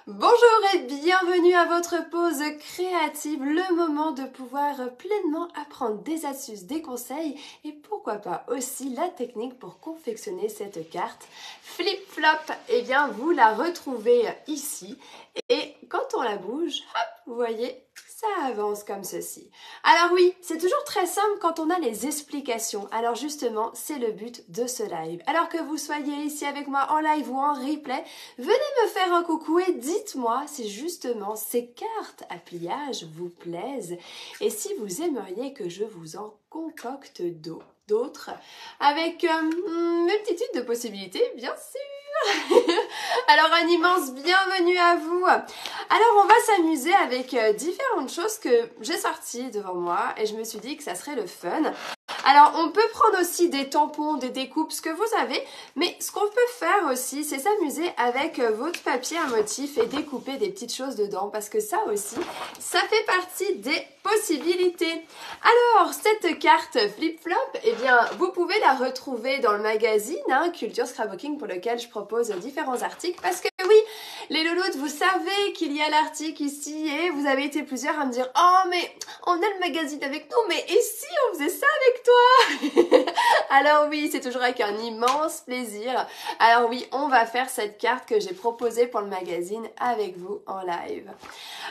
Bonjour et bienvenue à votre pause créative, le moment de pouvoir pleinement apprendre des astuces, des conseils et pourquoi pas aussi la technique pour confectionner cette carte flip-flop. Eh bien, vous la retrouvez ici et quand on la bouge, hop, vous voyez, ça avance comme ceci. Alors oui, c'est toujours très simple quand on a les explications. Alors justement, c'est le but de ce live. Alors que vous soyez ici avec moi en live ou en replay, venez me faire un coucou et dites-moi si justement ces cartes à pliage vous plaisent et si vous aimeriez que je vous en concocte d'autres avec multitude de possibilités, bien sûr. Alors un immense bienvenue à vous. Alors on va s'amuser avec différentes choses que j'ai sorties devant moi et je me suis dit que ça serait le fun. Alors on peut prendre aussi des tampons, des découpes, ce que vous avez, mais ce qu'on peut faire aussi, c'est s'amuser avec votre papier à motif et découper des petites choses dedans, parce que ça aussi, ça fait partie des possibilités. Alors, cette carte flip-flop, eh bien, vous pouvez la retrouver dans le magazine Culture Scrapbooking, pour lequel je propose différents articles, parce que oui, les louloutes, vous savez qu'il y a l'article ici, et vous avez été plusieurs à me dire « Oh, mais on a le magazine avec nous, mais et si on faisait ça avec toi ?» Alors oui, c'est toujours avec un immense plaisir. Alors oui, on va faire cette carte que j'ai proposée pour le magazine avec vous en live.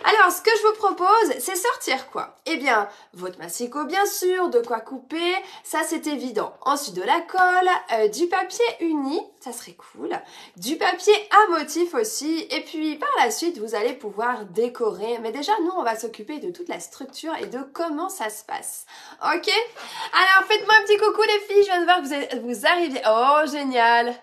Alors, ce que je vous propose, c'est sortir quoi? Eh bien, votre massicot bien sûr, de quoi couper, ça c'est évident. Ensuite de la colle, du papier uni, ça serait cool. Du papier à motif aussi. Et puis par la suite, vous allez pouvoir décorer. Mais déjà, nous, on va s'occuper de toute la structure et de comment ça se passe. Ok? Alors, faites-moi un petit coucou les filles, je viens de voir que vous arrivez. Oh, génial!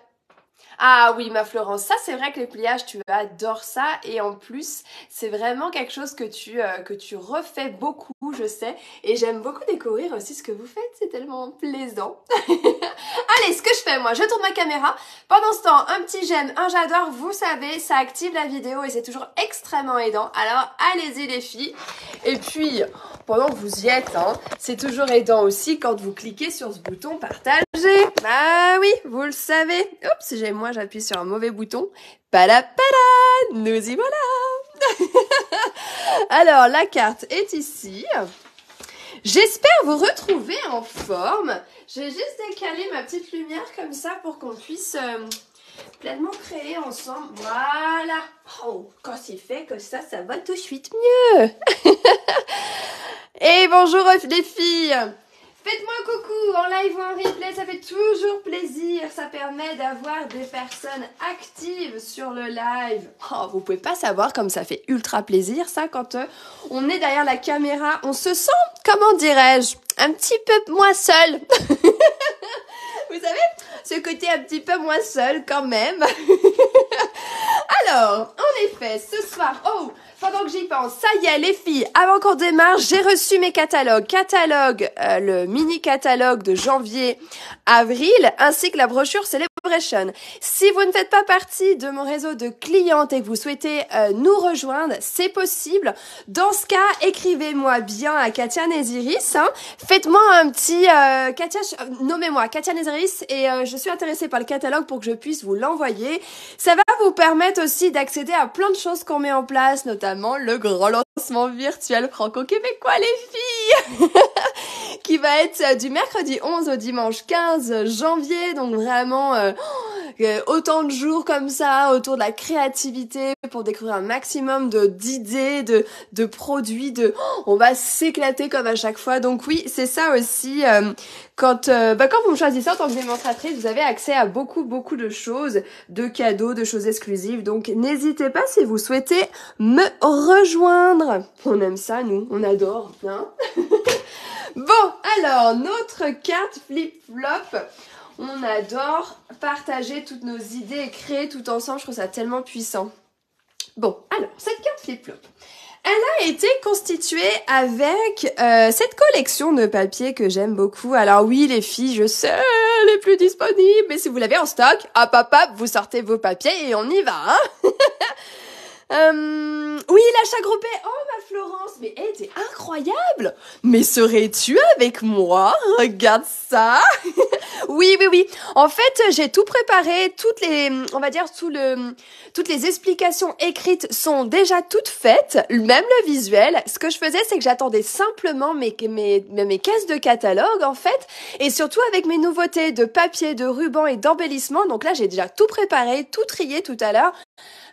Ah oui, ma Florence, ça c'est vrai que les pliages, tu adores ça et en plus, c'est vraiment quelque chose que tu refais beaucoup, je sais, et j'aime beaucoup découvrir aussi ce que vous faites, c'est tellement plaisant. Allez, ce que je fais moi, je tourne ma caméra. Pendant ce temps, un petit j'aime, un j'adore, vous savez, ça active la vidéo et c'est toujours extrêmement aidant. Alors, allez-y les filles. Et puis, pendant que vous y êtes, c'est toujours aidant aussi quand vous cliquez sur ce bouton partager. Bah oui, vous le savez. Oups, moi j'appuie sur un mauvais bouton. Pada, nous y voilà. Alors, la carte est ici. J'espère vous retrouver en forme. J'ai juste décalé ma petite lumière comme ça pour qu'on puisse pleinement créer ensemble. Voilà. Oh, quand c'est fait comme ça va tout de suite mieux. Et bonjour les filles. Faites-moi un coucou en live ou en replay, ça fait toujours plaisir. Ça permet d'avoir des personnes actives sur le live. Oh, vous pouvez pas savoir comme ça fait ultra plaisir ça quand on est derrière la caméra. On se sent, comment dirais-je, un petit peu moins seul. Vous savez, ce côté un petit peu moins seul quand même. Alors, en effet, ce soir, pendant que j'y pense, ça y est les filles, avant qu'on démarre, j'ai reçu mes catalogues. Le mini catalogue de janvier-avril, ainsi que la brochure Celebration. Si vous ne faites pas partie de mon réseau de clientes et que vous souhaitez nous rejoindre, c'est possible. Dans ce cas, écrivez-moi bien à Katia Néziris. Faites-moi un petit... Katia, nommez-moi Katia Néziris et je suis intéressée par le catalogue pour que je puisse vous l'envoyer. Ça va vous permettre aussi d'accéder à plein de choses qu'on met en place, notamment le grand lancement virtuel franco-québécois, les filles, qui va être du mercredi 11 au dimanche 15 janvier, donc vraiment autant de jours comme ça autour de la créativité pour découvrir un maximum d'idées, de produits, on va s'éclater comme à chaque fois. Donc oui, c'est ça aussi, quand vous me choisissez en tant que démonstratrice, vous avez accès à beaucoup de choses, de cadeaux, de choses exclusives. Donc n'hésitez pas si vous souhaitez me rejoindre. On aime ça, nous, on adore, hein. Bon, alors, notre carte flip-flop. On adore partager toutes nos idées et créer tout ensemble. Je trouve ça tellement puissant. Bon, alors, cette carte flip-flop, elle a été constituée avec cette collection de papier que j'aime beaucoup. Alors oui, les filles, je sais, elle est plus disponible. Mais si vous l'avez en stock, hop, vous sortez vos papiers et on y va. Oui, l'achat groupé. Oh, ma Florence, mais hey, t'es incroyable. Mais serais-tu avec moi? Regarde ça. Oui, oui, oui. En fait, j'ai tout préparé. On va dire, toutes les explications écrites sont déjà toutes faites. Même le visuel. Ce que je faisais, c'est que j'attendais simplement mes caisses de catalogue, en fait. Et surtout avec mes nouveautés de papier, de ruban et d'embellissement. Donc là, j'ai déjà tout préparé, tout trié tout à l'heure.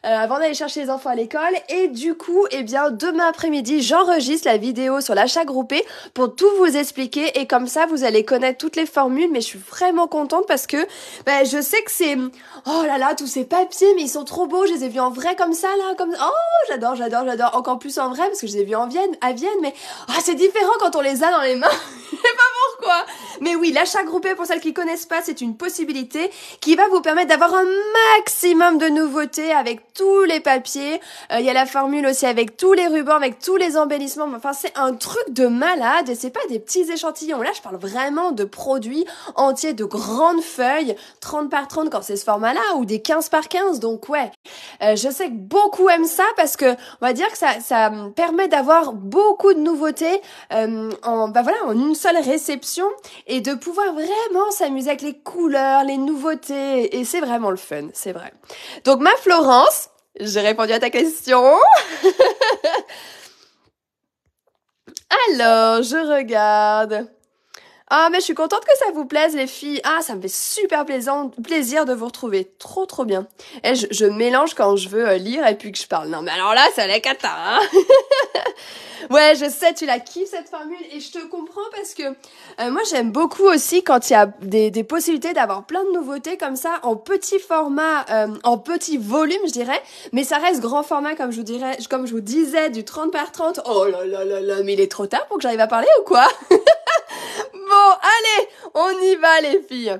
Avant d'aller chercher les enfants à l'école. Et du coup, eh bien, demain après-midi, j'enregistre la vidéo sur l'achat groupé pour tout vous expliquer. Et comme ça, vous allez connaître toutes les formules. Mais je suis vraiment contente parce que je sais que c'est... Oh là là, tous ces papiers, mais ils sont trop beaux. Je les ai vus en vrai comme ça, là. Oh, j'adore. Encore plus en vrai parce que je les ai vus à Vienne. Mais c'est différent quand on les a dans les mains. Je sais pas pourquoi. Mais oui, l'achat groupé, pour celles qui connaissent pas, c'est une possibilité qui va vous permettre d'avoir un maximum de nouveautés avec tous les papiers. Il y a la formule aussi avec tous les rubans, avec tous les embellissements. Enfin, c'est un truc de malade et c'est pas des petits échantillons. Là, je parle vraiment de produits entiers, de grandes feuilles, 30 par 30 quand c'est ce format-là, ou des 15 par 15. Donc ouais, je sais que beaucoup aiment ça parce que on va dire que ça permet d'avoir beaucoup de nouveautés en une seule réception et de pouvoir vraiment s'amuser avec les couleurs, les nouveautés. Et c'est vraiment le fun, c'est vrai. Donc ma Florence, j'ai répondu à ta question. Alors, je regarde. Ah, mais je suis contente que ça vous plaise, les filles. Ah, ça me fait super plaisir de vous retrouver. Trop, trop bien. Et je mélange quand je veux lire et puis que je parle. Non, mais alors là, c'est la cata, hein. Ouais, je sais, tu la kiffes cette formule et je te comprends parce que moi j'aime beaucoup aussi quand il y a des possibilités d'avoir plein de nouveautés comme ça en petit format, en petit volume je dirais, mais ça reste grand format comme je vous disais du 30 par 30. Oh là là là là, mais il est trop tard pour que j'arrive à parler ou quoi? Bon, allez, on y va les filles.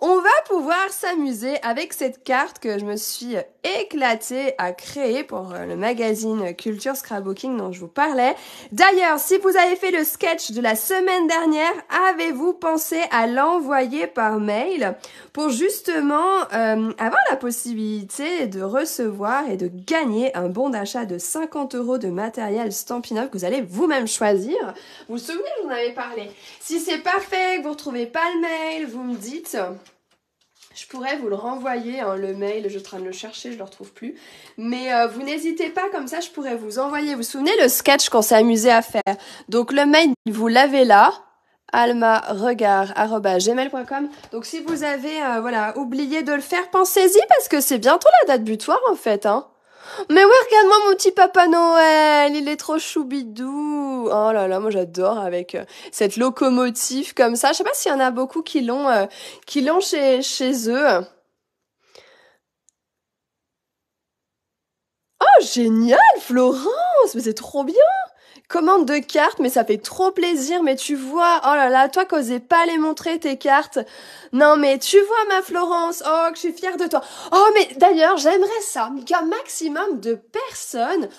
On va pouvoir s'amuser avec cette carte que je me suis éclatée à créer pour le magazine Culture Scrapbooking dont je vous parlais. D'ailleurs, si vous avez fait le sketch de la semaine dernière, avez-vous pensé à l'envoyer par mail pour justement avoir la possibilité de recevoir et de gagner un bon d'achat de 50 € de matériel Stampin' Up que vous allez vous-même choisir. Vous vous souvenez, j'en avais parlé. Si c'est pas fait, que vous ne retrouvez pas le mail, vous me dites... Je pourrais vous le renvoyer, hein, le mail, je suis en train de le chercher, je ne le retrouve plus. Mais vous n'hésitez pas, comme ça je pourrais vous envoyer. Vous vous souvenez le sketch qu'on s'est amusé à faire? Donc le mail, vous l'avez là, almaregard@gmail.com. Donc si vous avez oublié de le faire, pensez-y parce que c'est bientôt la date butoir en fait, hein. Mais oui, regarde-moi mon petit Papa Noël, il est trop choubidou. Oh là là, moi j'adore avec cette locomotive comme ça. Je sais pas s'il y en a beaucoup qui l'ont chez eux. Oh génial, Florence, mais c'est trop bien. Commande de cartes, mais ça fait trop plaisir. Mais tu vois, oh là là, toi qu'osais pas les montrer tes cartes. Non mais tu vois ma Florence, oh que je suis fière de toi. Oh mais d'ailleurs, j'aimerais ça, qu'un maximum de personnes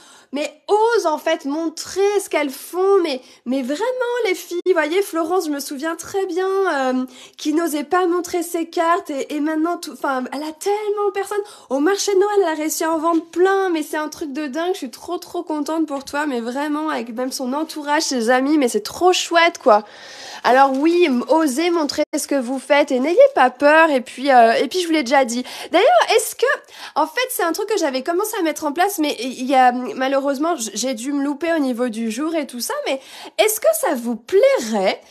osent en fait montrer ce qu'elles font. Mais vraiment les filles, vous voyez, Florence, je me souviens très bien qui n'osait pas montrer ses cartes et maintenant, elle a tellement de personnes. Au marché de Noël, elle a réussi à en vendre plein, mais c'est un truc de dingue. Je suis trop trop contente pour toi, mais vraiment avec même son entourage, ses amis, mais c'est trop chouette quoi. Alors oui, osez montrer ce que vous faites et n'ayez pas peur. Et puis je vous l'ai déjà dit. D'ailleurs, en fait, c'est un truc que j'avais commencé à mettre en place, mais il y a malheureusement, j'ai dû me louper au niveau du jour et tout ça. Mais est-ce que ça vous plairait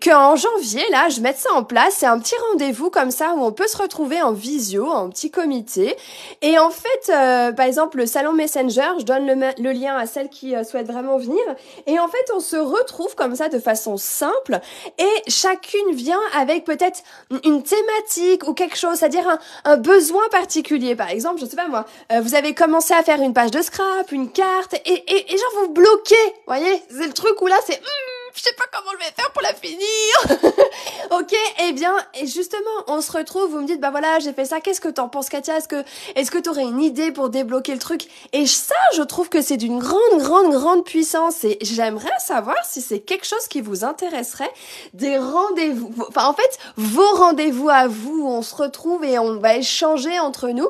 qu'en janvier, là, je mette ça en place? C'est un petit rendez-vous comme ça où on peut se retrouver en visio, en petit comité. Et en fait, par exemple, le salon Messenger, je donne le lien à celles qui souhaitent vraiment venir. Et en fait, on se retrouve comme ça de façon simple et chacune vient avec peut-être une thématique ou quelque chose, c'est-à-dire un besoin particulier. Par exemple, je sais pas moi, vous avez commencé à faire une page de scrap, une carte et genre vous bloquez, voyez, c'est le truc où là c'est je sais pas comment je vais faire pour la finir. Ok, eh bien, et justement, on se retrouve, vous me dites, bah voilà, j'ai fait ça, qu'est-ce que t'en penses, Katia? Est-ce que t'aurais une idée pour débloquer le truc? Et ça, je trouve que c'est d'une grande puissance, et j'aimerais savoir si c'est quelque chose qui vous intéresserait, des rendez-vous, enfin, en fait, vos rendez-vous à vous, où on se retrouve et on va échanger entre nous.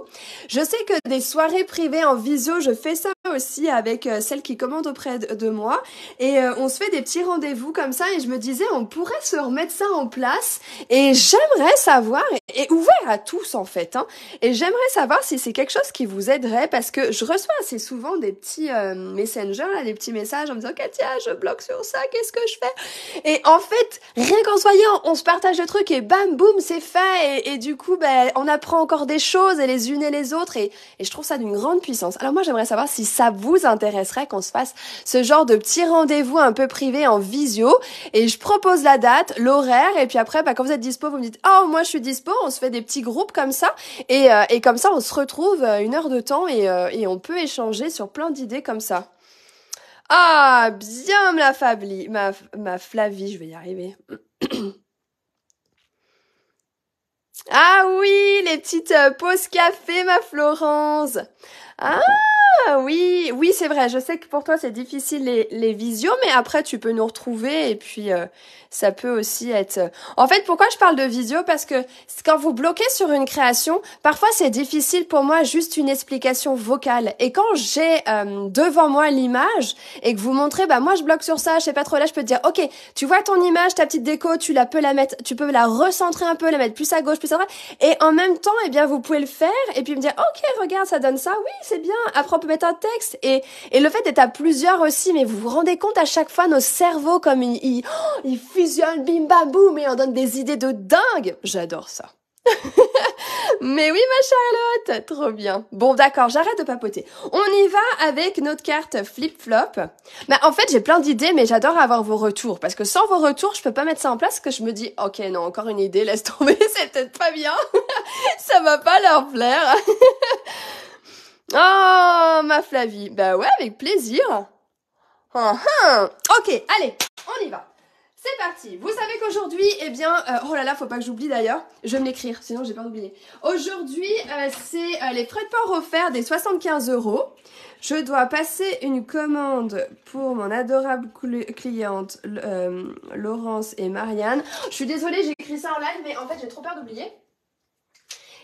Je sais que des soirées privées en visio, je fais ça aussi avec celles qui commandent auprès de moi, et on se fait des petits rendez-vous comme ça, et je me disais, on pourrait se remettre ça en place, et j'aimerais savoir, et ouvert à tous en fait, hein, et j'aimerais savoir si c'est quelque chose qui vous aiderait, parce que je reçois assez souvent des petits messengers, là, des petits messages en me disant, Katia, je bloque sur ça, qu'est-ce que je fais? Et en fait, rien qu'en se voyant, on se partage le truc, et bam, boum, c'est fait, et du coup, ben, on apprend encore des choses, et les unes et les autres, et je trouve ça d'une grande puissance. Alors moi, j'aimerais savoir si ça vous intéresserait qu'on se fasse ce genre de petits rendez-vous un peu privés en visio, et je propose la date, l'horaire, et puis après, bah, quand vous êtes dispo, vous me dites, oh, moi je suis dispo, on se fait des petits groupes comme ça, et comme ça, on se retrouve 1 heure de temps, et on peut échanger sur plein d'idées comme ça. Ah, bien ma Flavie, je vais y arriver. Ah oui, les petites pauses café, ma Florence. Ah oui, c'est vrai. Je sais que pour toi, c'est difficile les visios, mais après, tu peux nous retrouver et puis ça peut aussi être... En fait, pourquoi je parle de visio? Parce que quand vous bloquez sur une création, parfois, c'est difficile pour moi juste une explication vocale. Et quand j'ai devant moi l'image et que vous montrez, bah moi, je bloque sur ça, je sais pas trop là, je peux te dire, ok, tu vois ton image, ta petite déco, tu peux la recentrer un peu, la mettre plus à gauche, plus à droite. Et en même temps, eh bien, vous pouvez le faire et puis me dire, ok, regarde, ça donne ça, oui, c'est bien. Après, on peut mettre un texte et le fait d'être à plusieurs aussi, mais vous vous rendez compte à chaque fois, nos cerveaux, comme ils fusionnent, bim, bam, boum, et on donne des idées de dingue. J'adore ça. Mais oui, ma Charlotte, trop bien. Bon, d'accord, j'arrête de papoter. On y va avec notre carte flip-flop. Bah, en fait, j'ai plein d'idées, mais j'adore avoir vos retours. Parce que sans vos retours, je peux pas mettre ça en place, parce que je me dis, ok, non, encore une idée, laisse tomber, c'est peut-être pas bien. Ça va pas leur plaire. Oh, ma Flavie. Bah ouais, avec plaisir. Ok, allez, on y va. C'est parti. Vous savez qu'aujourd'hui, eh bien, oh là là, faut pas que j'oublie d'ailleurs. Je vais me l'écrire, sinon j'ai peur d'oublier. Aujourd'hui, c'est les frais de port offerts des 75 €. Je dois passer une commande pour mon adorable cliente Laurence et Marianne. Je suis désolée, j'ai écrit ça en live, mais en fait, j'ai trop peur d'oublier.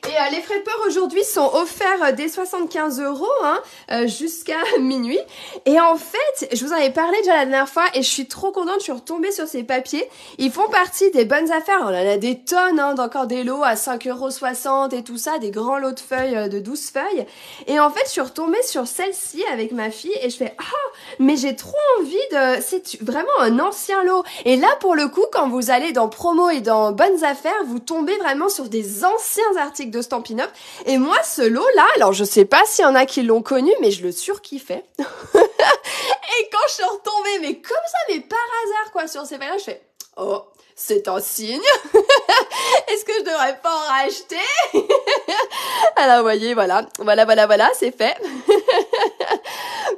Et les frais de port aujourd'hui sont offerts dès 75 € jusqu'à minuit. Et en fait, je vous en avais parlé déjà la dernière fois et je suis trop contente, je suis retombée sur ces papiers. Ils font partie des bonnes affaires. On en a des tonnes, d'encore des lots à 5,60 € et tout ça, des grands lots de feuilles de 12 feuilles. Et en fait, je suis retombée sur celle-ci avec ma fille et je fais « Ah, mais j'ai trop envie de... » C'est vraiment un ancien lot. Et là, pour le coup, quand vous allez dans promo et dans bonnes affaires, vous tombez vraiment sur des anciens articles de Stampin' Up. Et moi, ce lot-là, alors je sais pas s'il y en a qui l'ont connu, mais je le surkiffais. Et quand je suis retombée, mais comme ça, mais par hasard, quoi, sur ces pages-là, je fais « Oh, c'est un signe. Est-ce que je devrais pas en racheter ?» Alors, vous voyez, voilà, c'est fait.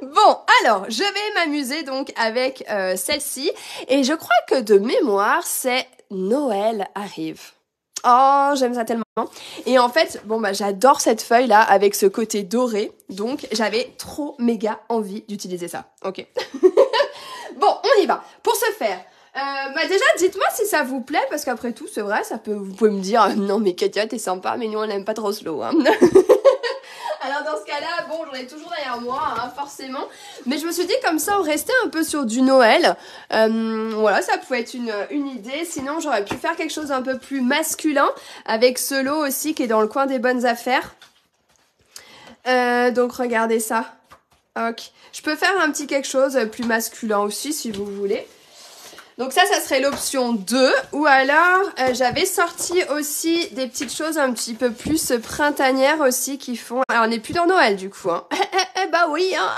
Bon, alors, je vais m'amuser donc avec celle-ci. Et je crois que de mémoire, c'est Noël arrive. Oh, j'aime ça tellement. Et en fait, bon bah j'adore cette feuille là avec ce côté doré. Donc j'avais trop méga envie d'utiliser ça. Ok. Bon, on y va. Pour ce faire, bah déjà dites-moi si ça vous plaît parce qu'après tout, c'est vrai, vous pouvez me dire non mais Katia t'es sympa mais nous on n'aime pas trop slow. Hein. Alors dans ce cas-là, bon, j'en ai toujours derrière moi, forcément. Mais je me suis dit comme ça, on restait un peu sur du Noël. Voilà, ça pouvait être une idée. Sinon, j'aurais pu faire quelque chose un peu plus masculin avec ce lot aussi qui est dans le coin des bonnes affaires. Donc regardez ça. Ok. Je peux faire un petit quelque chose plus masculin aussi si vous voulez. Donc ça serait l'option 2. Ou alors, j'avais sorti aussi des petites choses un petit peu plus printanières aussi qui font... Alors, on n'est plus dans Noël du coup. Hein. Bah oui, hein.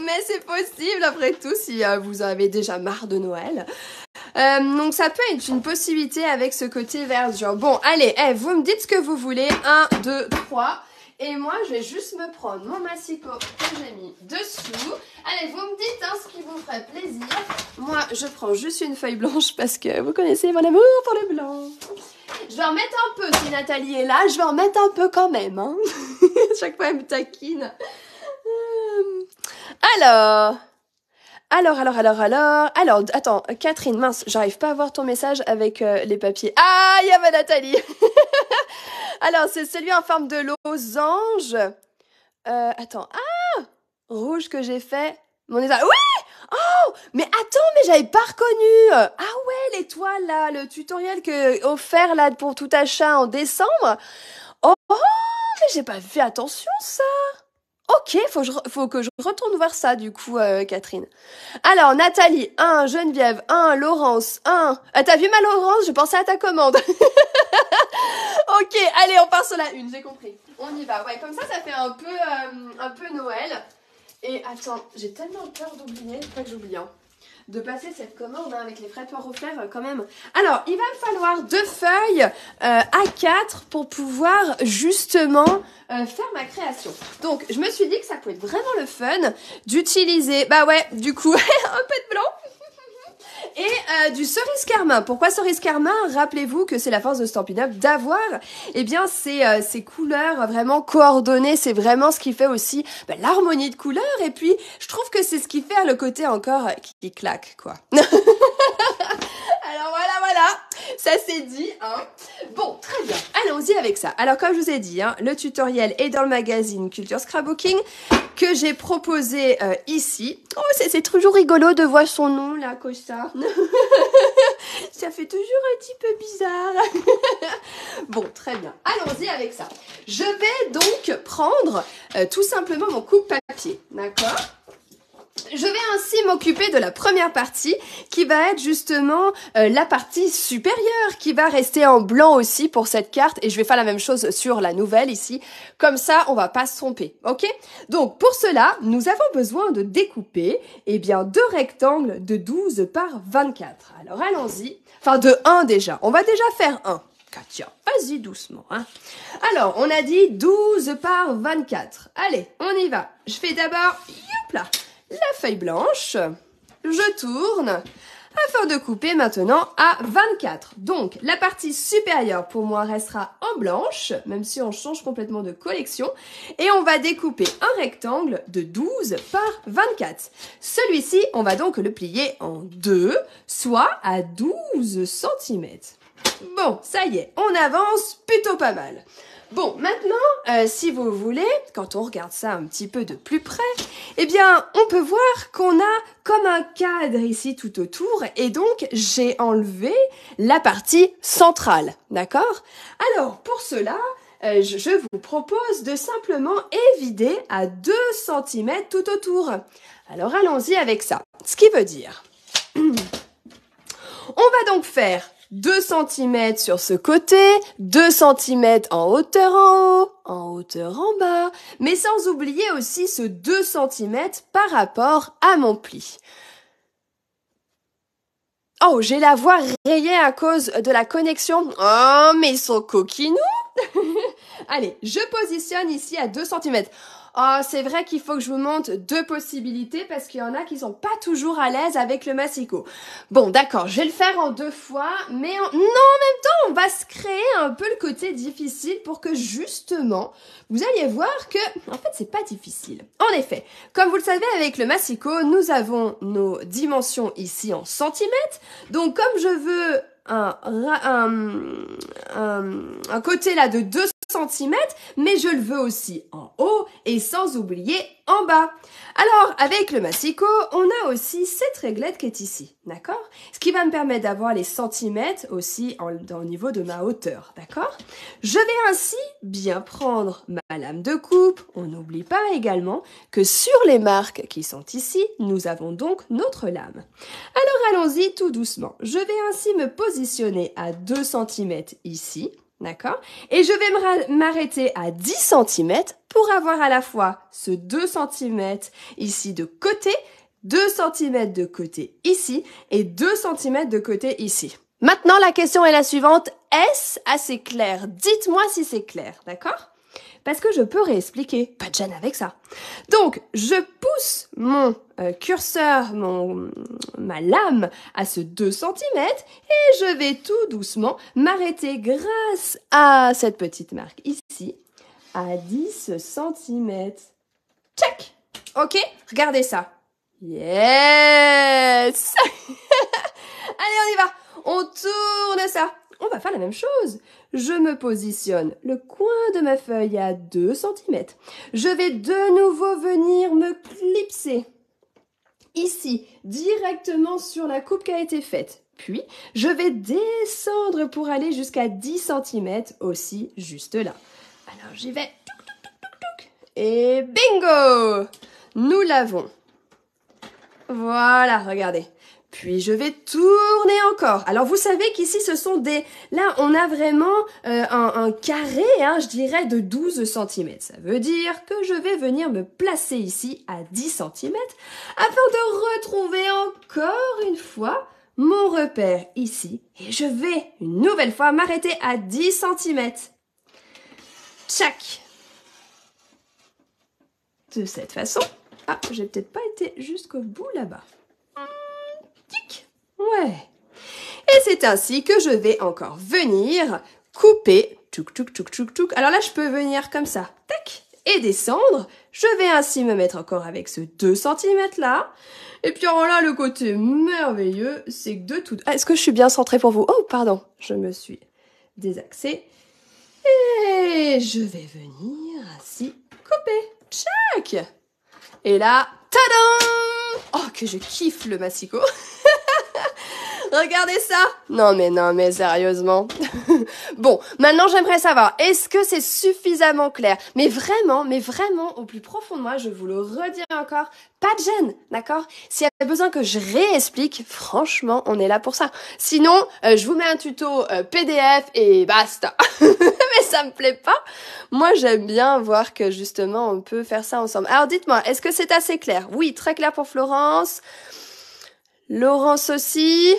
Mais c'est possible après tout si vous avez déjà marre de Noël. Donc ça peut être une possibilité avec ce côté verdure. Bon, allez, vous me dites ce que vous voulez. 1, 2, 3. Et moi, je vais juste me prendre mon massicot que j'ai mis dessous. Allez, vous me dites ce qui vous ferait plaisir. Moi, je prends juste une feuille blanche parce que vous connaissez mon amour pour le blanc. Je vais en mettre un peu si Nathalie est là. Je vais en mettre un peu quand même. Hein. Chaque fois, elle me taquine. Alors, attends, Catherine, mince, j'arrive pas à voir ton message avec les papiers. Ah, il y avait Nathalie. Alors, c'est celui en forme de losange. Attends, rouge que j'ai fait. Mon étoile. Oui! Oh! Mais attends, mais j'avais pas reconnu. Ah ouais, l'étoile là, le tutoriel que offert là pour tout achat en décembre. Oh, mais j'ai pas fait attention ça. Ok, faut que je retourne voir ça du coup, Catherine. Alors, Nathalie, 1, Geneviève, 1, Laurence, 1. T'as vu ma Laurence? Je pensais à ta commande. Ok, allez, on part sur la 1, j'ai compris. On y va. Ouais, comme ça fait un peu Noël. Et attends, j'ai tellement peur d'oublier, pas que j'oublie, hein, de passer cette commande avec les frottoirs offerts quand même. Alors, il va me falloir 2 feuilles A4 pour pouvoir justement faire ma création. Donc, je me suis dit que ça pouvait être vraiment le fun d'utiliser, bah ouais, du coup, un peu de blanc. Et du cerise carmin. Pourquoi cerise carmin? Rappelez-vous que c'est la force de Stampin' Up d'avoir ces couleurs vraiment coordonnées. C'est vraiment ce qui fait aussi l'harmonie de couleurs. Et puis, je trouve que c'est ce qui fait le côté encore qui claque, quoi. Alors voilà, ça c'est dit, hein. Bon, très bien, allons-y avec ça. Alors comme je vous ai dit, hein, le tutoriel est dans le magazine Culture Scrapbooking que j'ai proposé ici. Oh, c'est toujours rigolo de voir son nom là, comme ça. Ça fait toujours un petit peu bizarre. Bon, très bien, allons-y avec ça. Je vais donc prendre tout simplement mon coupe-papier, d'accord ? Je vais ainsi m'occuper de la première partie qui va être justement la partie supérieure qui va rester en blanc aussi pour cette carte et je vais faire la même chose sur la nouvelle ici. Comme ça, on va pas se tromper, ok? Donc pour cela, nous avons besoin de découper 2 rectangles de 12 par 24. Alors allons-y. Enfin de 1 déjà. On va déjà faire 1. Katia, vas-y doucement, hein. Alors, on a dit 12 par 24. Allez, on y va. Je fais d'abord, hop là, la feuille blanche, je tourne afin de couper maintenant à 24. Donc, la partie supérieure pour moi restera en blanche, même si on change complètement de collection. Et on va découper un rectangle de 12 par 24. Celui-ci, on va donc le plier en 2, soit à 12 cm. Bon, ça y est, on avance plutôt pas mal. Bon, maintenant, si vous voulez, quand on regarde ça un petit peu de plus près, on peut voir qu'on a comme un cadre ici tout autour et donc j'ai enlevé la partie centrale, d'accord? Alors, pour cela, je vous propose de simplement évider à 2 cm tout autour. Alors, allons-y avec ça. Ce qui veut dire, on va donc faire 2 cm sur ce côté, 2 cm en hauteur en bas, mais sans oublier aussi ce 2 cm par rapport à mon pli. Oh, j'ai la voix rayée à cause de la connexion. Oh, mais ils sont coquinous. Allez, je positionne ici à 2 cm. Oh, c'est vrai qu'il faut que je vous montre 2 possibilités parce qu'il y en a qui sont pas toujours à l'aise avec le massicot. Bon, d'accord, je vais le faire en 2 fois, mais en même temps, on va se créer un peu le côté difficile pour que justement, vous alliez voir que, en fait, c'est pas difficile. En effet, comme vous le savez, avec le massicot, nous avons nos dimensions ici en centimètres. Donc, comme je veux un côté là de 2 cm, mais je le veux aussi en haut et sans oublier en bas. Alors, avec le massicot, on a aussi cette réglette qui est ici, d'accord? Ce qui va me permettre d'avoir les centimètres aussi au niveau de ma hauteur, d'accord? Je vais ainsi bien prendre ma lame de coupe. On n'oublie pas également que sur les marques qui sont ici, nous avons donc notre lame. Alors, allons-y tout doucement. Je vais ainsi me positionner à 2 cm ici. D'accord? Et je vais m'arrêter à 10 cm pour avoir à la fois ce 2 cm ici de côté, 2 cm de côté ici et 2 cm de côté ici. Maintenant, la question est la suivante. Est-ce assez clair? Dites-moi si c'est clair, d'accord? parce que je peux réexpliquer. Pas de gêne avec ça. Donc, je pousse mon curseur, ma lame à ce 2 cm et je vais tout doucement m'arrêter grâce à cette petite marque ici à 10 cm. Check! Ok, regardez ça. Yes! Allez, on y va. On tourne ça. On va faire la même chose. Je me positionne le coin de ma feuille à 2 cm. Je vais de nouveau venir me clipser ici, directement sur la coupe qui a été faite. Puis, je vais descendre pour aller jusqu'à 10 cm aussi, juste là. Alors, j'y vais. Et bingo! Nous l'avons. Voilà, regardez. Puis je vais tourner encore. Alors vous savez qu'ici ce sont des... Là on a vraiment un carré, je dirais, de 12 cm. Ça veut dire que je vais venir me placer ici à 10 cm afin de retrouver encore une fois mon repère ici. Et je vais une nouvelle fois m'arrêter à 10 cm. Tchac! De cette façon. Ah, j'ai peut-être pas été jusqu'au bout là-bas. Tic. Ouais. Et c'est ainsi que je vais encore venir couper. Tchouk, tchouk, tchouk, tchouk, tchouk. Alors là, je peux venir comme ça. Tac. Et descendre. Je vais ainsi me mettre encore avec ce 2 cm là. Et puis alors là, le côté merveilleux, c'est que de tout... Ah, est-ce que je suis bien centrée pour vous? Oh, pardon. Je me suis désaxée. Et je vais venir ainsi couper. Tchac. Et là, tadam! Oh, que je kiffe le massicot. Regardez ça. Non, mais sérieusement. Bon, maintenant, j'aimerais savoir, est-ce que c'est suffisamment clair? Mais vraiment, au plus profond de moi, je vous le redis encore, pas de gêne, d'accord? S'il y a besoin que je réexplique, franchement, on est là pour ça. Sinon, je vous mets un tuto PDF et basta. Mais ça me plaît pas. Moi, j'aime bien voir que justement, on peut faire ça ensemble. Alors, dites-moi, est-ce que c'est assez clair? Oui, très clair pour Florence. Laurence aussi.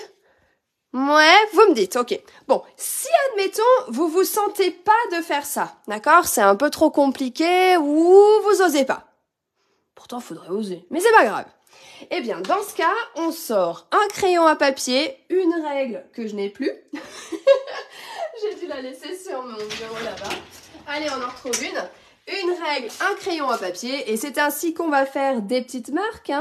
Ouais, vous me dites, ok. Bon, si admettons, vous sentez pas de faire ça, d'accord? C'est un peu trop compliqué ou vous osez pas. Pourtant, faudrait oser, mais c'est pas grave. Eh bien, dans ce cas, on sort un crayon à papier, une règle que je n'ai plus. J'ai dû la laisser sur mon bureau là-bas. Allez, on en retrouve une. Une règle, un crayon à papier, et c'est ainsi qu'on va faire des petites marques,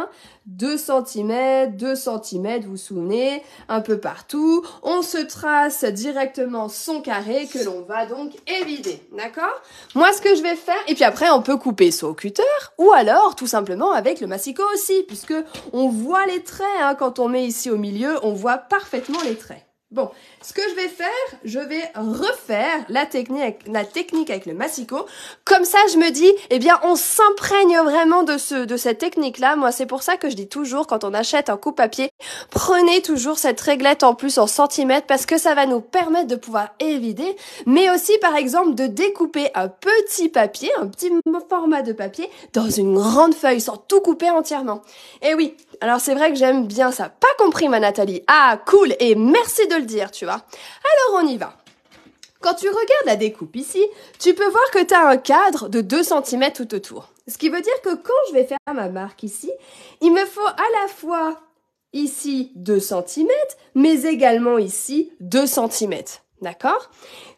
2 cm, 2 cm, vous vous souvenez, un peu partout. On se trace directement son carré que l'on va donc évider, d'accord? Moi, ce que je vais faire, et puis après, on peut couper soit au cutter, ou alors, tout simplement, avec le massicot aussi, puisque on voit les traits, quand on met ici au milieu, on voit parfaitement les traits. Bon, ce que je vais faire, je vais refaire la technique avec le massicot. Comme ça, je me dis, eh bien, on s'imprègne vraiment de cette technique-là. Moi, c'est pour ça que je dis toujours, quand on achète un coupe-papier, prenez toujours cette réglette en plus en centimètres parce que ça va nous permettre de pouvoir évider, mais aussi, par exemple, de découper un petit papier, un petit format de papier dans une grande feuille sans tout couper entièrement. Et oui, alors c'est vrai que j'aime bien ça. Pas compris, ma Nathalie. Ah, cool, et merci de le dire, tu vois. Alors, on y va. Quand tu regardes la découpe ici, tu peux voir que tu as un cadre de 2 cm tout autour. Ce qui veut dire que quand je vais faire ma marque ici, il me faut à la fois ici 2 cm, mais également ici 2 cm. D'accord?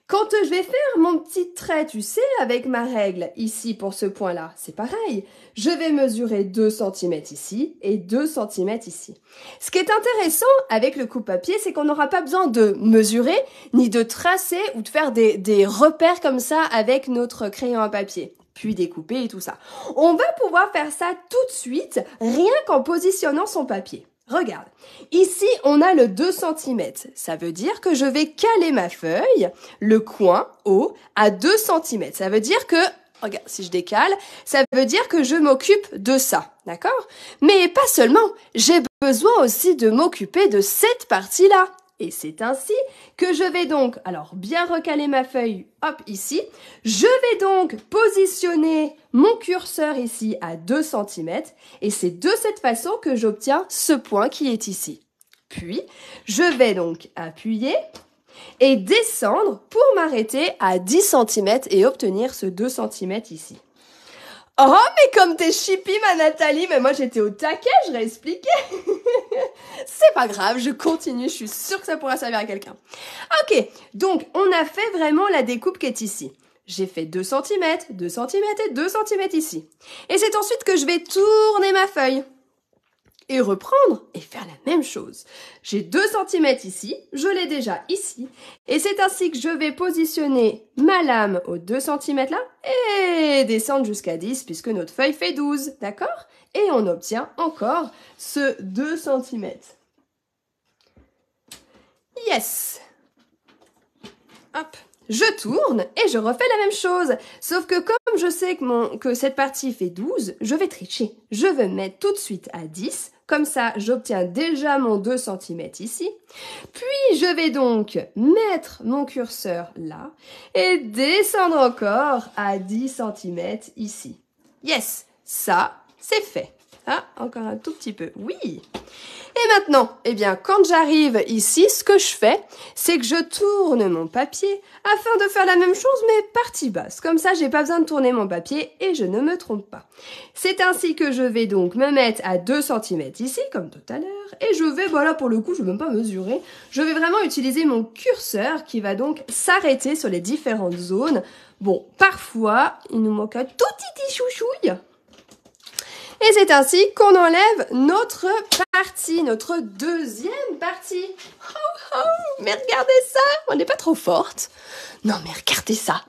Quand je vais faire mon petit trait, tu sais, avec ma règle ici pour ce point-là, c'est pareil. Je vais mesurer 2 cm ici et 2 cm ici. Ce qui est intéressant avec le coupe-papier, c'est qu'on n'aura pas besoin de mesurer, ni de tracer ou de faire des repères comme ça avec notre crayon à papier, puis découper et tout ça. On va pouvoir faire ça tout de suite, rien qu'en positionnant son papier. Regarde, ici on a le 2 cm, ça veut dire que je vais caler ma feuille, le coin haut, à 2 cm. Ça veut dire que, regarde, si je décale, ça veut dire que je m'occupe de ça, d'accord? Mais pas seulement, j'ai besoin aussi de m'occuper de cette partie-là. Et c'est ainsi que je vais donc, alors bien recaler ma feuille, hop, ici. Je vais donc positionner mon curseur ici à 2 cm. Et c'est de cette façon que j'obtiens ce point qui est ici. Puis, je vais donc appuyer et descendre pour m'arrêter à 10 cm et obtenir ce 2 cm ici. Oh, mais comme t'es chippie, ma Nathalie, mais moi j'étais au taquet, je réexpliquais. C'est pas grave, je continue, je suis sûre que ça pourra servir à quelqu'un. Ok, donc on a fait vraiment la découpe qui est ici. J'ai fait 2 cm, 2 cm et 2 cm ici. Et c'est ensuite que je vais tourner ma feuille. Et reprendre et faire la même chose. J'ai 2 cm ici, je l'ai déjà ici, et c'est ainsi que je vais positionner ma lame aux 2 cm là, et descendre jusqu'à 10 puisque notre feuille fait 12, d'accord? Et on obtient encore ce 2 cm. Yes! Hop! Je tourne et je refais la même chose. Sauf que comme je sais que cette partie fait 12, je vais tricher. Je vais mettre tout de suite à 10. Comme ça, j'obtiens déjà mon 2 cm ici. Puis, je vais donc mettre mon curseur là et descendre encore à 10 cm ici. Yes, ça, c'est fait. Ah, encore un tout petit peu. Oui. Et maintenant, eh bien, quand j'arrive ici, ce que je fais, c'est que je tourne mon papier afin de faire la même chose, mais partie basse. Comme ça, j'ai pas besoin de tourner mon papier et je ne me trompe pas. C'est ainsi que je vais donc me mettre à 2 cm ici, comme tout à l'heure, et je vais, voilà, pour le coup, je ne vais même pas mesurer, je vais vraiment utiliser mon curseur qui va donc s'arrêter sur les différentes zones. Bon, parfois, il nous manque un tout petit chouchouille. Et c'est ainsi qu'on enlève notre partie, notre deuxième partie. Oh, oh, mais regardez ça, on n'est pas trop forte. Non, mais regardez ça.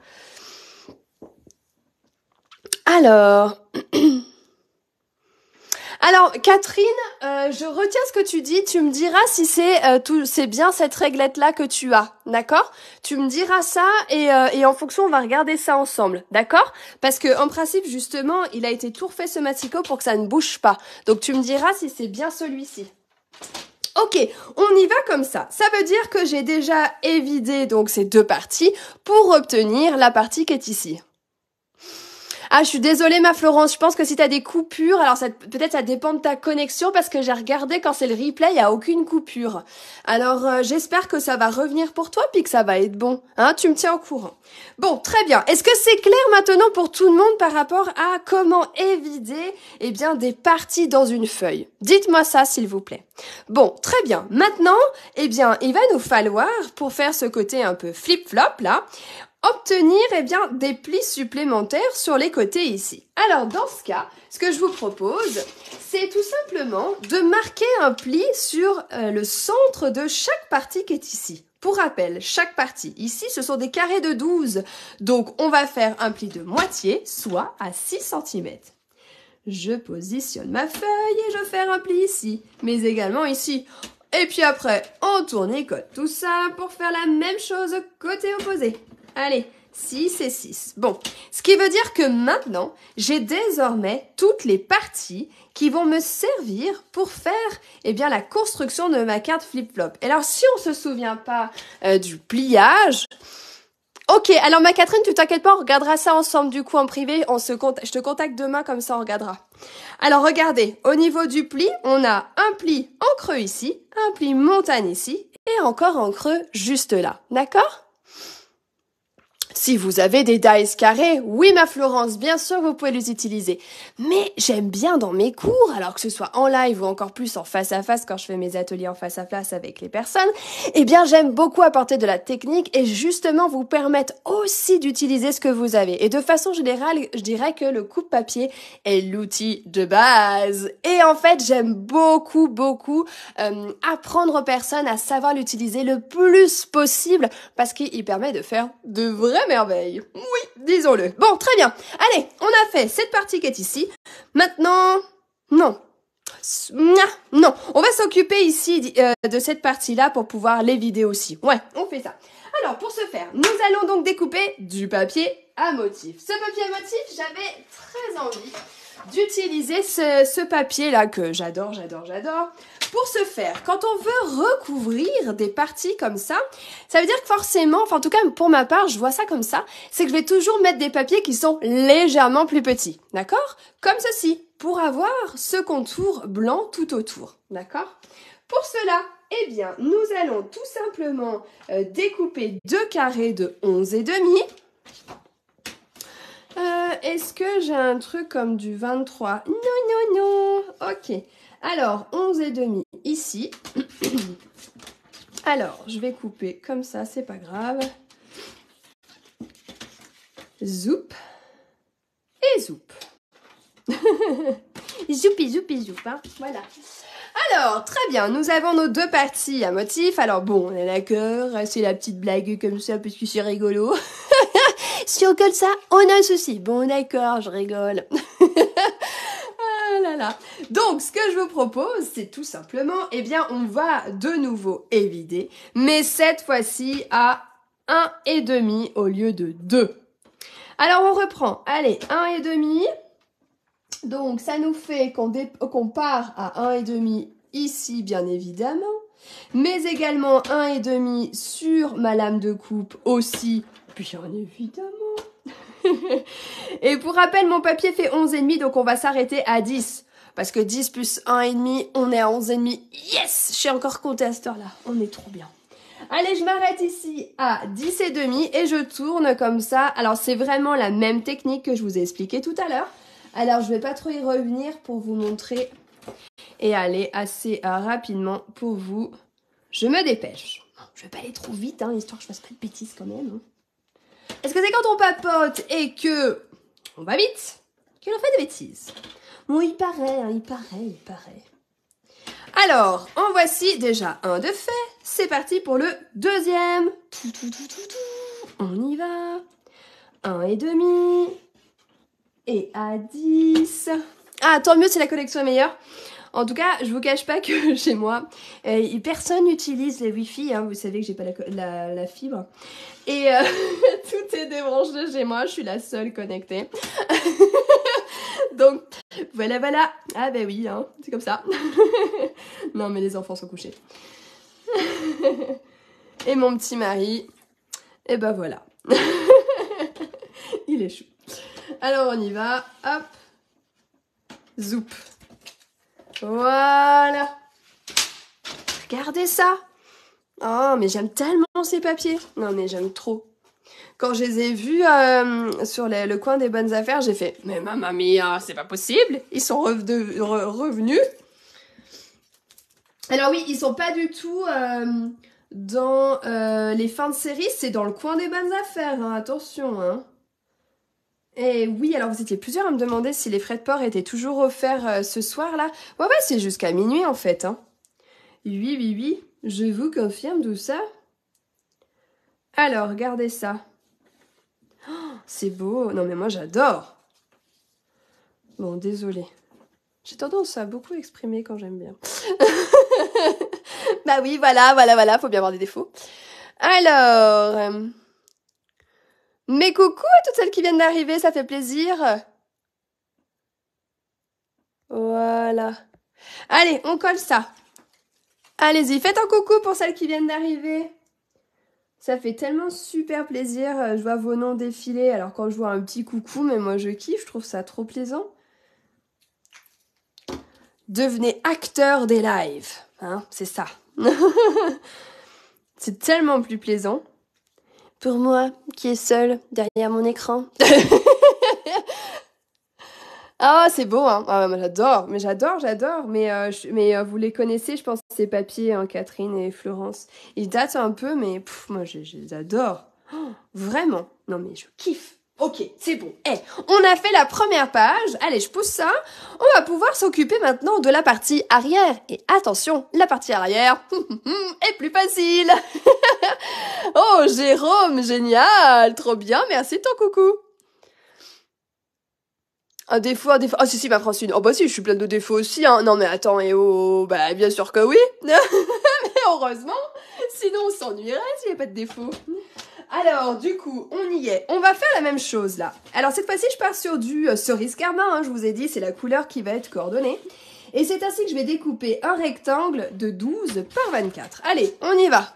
Alors Catherine, je retiens ce que tu dis. Tu me diras si c'est bien cette réglette-là que tu as, d'accord? Tu me diras ça et en fonction, on va regarder ça ensemble, d'accord? Parce que en principe, justement, il a été tout refait ce massicot pour que ça ne bouge pas. Donc tu me diras si c'est bien celui-ci. Ok, on y va comme ça. Ça veut dire que j'ai déjà évidé donc ces deux parties pour obtenir la partie qui est ici. Ah, je suis désolée, ma Florence. Je pense que si t'as des coupures, alors peut-être ça dépend de ta connexion parce que j'ai regardé quand c'est le replay, il y a aucune coupure. Alors, j'espère que ça va revenir pour toi puis que ça va être bon. Hein, tu me tiens au courant. Bon, très bien. Est-ce que c'est clair maintenant pour tout le monde par rapport à comment évider, eh bien, des parties dans une feuille? Dites-moi ça, s'il vous plaît. Bon, très bien. Maintenant, eh bien, il va nous falloir, pour faire ce côté un peu flip-flop, là, obtenir bien des plis supplémentaires sur les côtés ici. Alors dans ce cas, ce que je vous propose, c'est tout simplement de marquer un pli sur le centre de chaque partie qui est ici. Pour rappel, chaque partie ici, ce sont des carrés de 12. Donc on va faire un pli de moitié, soit à 6 cm. Je positionne ma feuille et je fais un pli ici, mais également ici. Et puis après, on tournicote tout ça pour faire la même chose côté opposé. Allez, 6 et 6. Bon, ce qui veut dire que maintenant, j'ai désormais toutes les parties qui vont me servir pour faire eh bien, la construction de ma carte flip-flop. Et alors, si on se souvient pas du pliage... Ok, alors ma Catherine, tu t'inquiètes pas, on regardera ça ensemble du coup en privé. Je te contacte demain, comme ça on regardera. Alors regardez, au niveau du pli, on a un pli en creux ici, un pli montagne ici, et encore en creux juste là. D'accord ? Si vous avez des dies carrés, oui ma Florence, bien sûr vous pouvez les utiliser. Mais j'aime bien dans mes cours, alors que ce soit en live ou encore plus en face à face quand je fais mes ateliers en face à face avec les personnes, eh bien j'aime beaucoup apporter de la technique et justement vous permettre aussi d'utiliser ce que vous avez. Et de façon générale, je dirais que le coupe-papier est l'outil de base. Et en fait, j'aime beaucoup apprendre aux personnes à savoir l'utiliser le plus possible parce qu'il permet de faire de vraies merveilles. Oui, disons-le. Bon, très bien. Allez, on a fait cette partie qui est ici. Maintenant, non, on va s'occuper ici de cette partie-là pour pouvoir les vider aussi. Ouais, on fait ça. Alors, pour ce faire, nous allons donc découper du papier à motif. Ce papier à motif, j'avais très envie d'utiliser ce papier-là que j'adore. Pour ce faire, quand on veut recouvrir des parties comme ça veut dire que forcément, enfin en tout cas pour ma part, je vois ça comme ça, c'est que je vais toujours mettre des papiers qui sont légèrement plus petits, d'accord? Comme ceci, pour avoir ce contour blanc tout autour, d'accord? Pour cela, Eh bien, nous allons tout simplement découper deux carrés de 11,5. Est-ce que j'ai un truc comme du 23? Non, non, non. Ok. Alors, 11,5 ici. Alors, je vais couper comme ça, c'est pas grave. Zoup. Et zoup. Zoupi, zoupi, zoup. Hein. Voilà. Alors, très bien, nous avons nos deux parties à motif. Alors bon, on est d'accord, c'est la petite blague comme ça parce que c'est rigolo. Si on colle ça, on a un souci. Bon, d'accord, je rigole. Ah là là. Donc, ce que je vous propose, c'est tout simplement, eh bien, on va de nouveau évider, mais cette fois-ci à 1,5 au lieu de 2. Alors, on reprend. Allez, 1,5. Donc, ça nous fait qu'on part à 1,5 ici, bien évidemment. Mais également 1,5 sur ma lame de coupe aussi, bien évidemment. Et pour rappel, mon papier fait 11,5, donc on va s'arrêter à 10. Parce que 10 plus 1,5, on est à 11,5. Yes! Je suis encore compté à cette heure-là. On est trop bien. Allez, je m'arrête ici à 10,5 et je tourne comme ça. Alors, c'est vraiment la même technique que je vous ai expliqué tout à l'heure. Alors, je ne vais pas trop y revenir pour vous montrer et aller assez rapidement pour vous. Je me dépêche. Je ne vais pas aller trop vite, hein, histoire que je ne fasse pas de bêtises quand même. Est-ce que c'est quand on papote et que on va vite que l'on fait des bêtises? Bon, il paraît, hein, il paraît. Alors, en voici déjà un de fait. C'est parti pour le deuxième. On y va. 1,5. Et à 10. Ah, tant mieux si la connexion est meilleure. En tout cas, je vous cache pas que chez moi, personne n'utilise les Wi-Fi. Hein, vous savez que j'ai pas la fibre. Et tout est débranché chez moi. Je suis la seule connectée. Donc, voilà. Ah ben oui, hein, c'est comme ça. Non, mais les enfants sont couchés. Et mon petit mari, et ben voilà. Il est chou. Alors, on y va. Hop. Zoup. Voilà. Regardez ça. Oh, mais j'aime tellement ces papiers. Non, mais j'aime trop. Quand je les ai vus sur le coin des bonnes affaires, j'ai fait « Mais mamma mia, c'est pas possible !» Ils sont revenus. Alors oui, ils sont pas du tout dans les fins de série, c'est dans le coin des bonnes affaires, hein, attention. Hein. Et oui, alors vous étiez plusieurs à me demander si les frais de port étaient toujours offerts ce soir-là. Ouais, c'est jusqu'à minuit en fait. Hein. Oui, je vous confirme tout ça. Alors, regardez ça. Oh, c'est beau. Non, mais moi, j'adore. Bon, désolée. J'ai tendance à beaucoup exprimer quand j'aime bien. Bah oui, voilà. Faut bien avoir des défauts. Alors... Mais coucou à toutes celles qui viennent d'arriver, ça fait plaisir. Voilà. Allez, on colle ça. Allez-y, faites un coucou pour celles qui viennent d'arriver. Ça fait tellement super plaisir. Je vois vos noms défiler. Alors quand je vois un petit coucou, mais moi je kiffe, je trouve ça trop plaisant. Devenez acteur des lives. Hein, c'est ça. C'est tellement plus plaisant. Pour moi, qui est seule derrière mon écran. Ah, c'est beau, hein. Ah, moi, j'adore. Mais j'adore. Mais vous les connaissez, je pense, ces papiers, hein, Catherine et Florence. Ils datent un peu, mais moi, je les adore. Oh, vraiment. Non, mais je kiffe. Ok, c'est bon. On a fait la première page. Allez, je pousse ça. On va pouvoir s'occuper maintenant de la partie arrière. Et attention, la partie arrière est plus facile. Oh, Jérôme, génial. Trop bien, merci de ton coucou. Un défaut. Ah si, ma Francine. Oh bah si, je suis pleine de défauts aussi, hein. Non mais attends, bah bien sûr que oui. Mais heureusement, sinon on s'ennuierait s'il n'y a pas de défaut. Alors, du coup, on y est. On va faire la même chose, là. Alors, cette fois-ci, je pars sur du cerise carmin, hein, je vous ai dit, c'est la couleur qui va être coordonnée. Et c'est ainsi que je vais découper un rectangle de 12 par 24. Allez, on y va.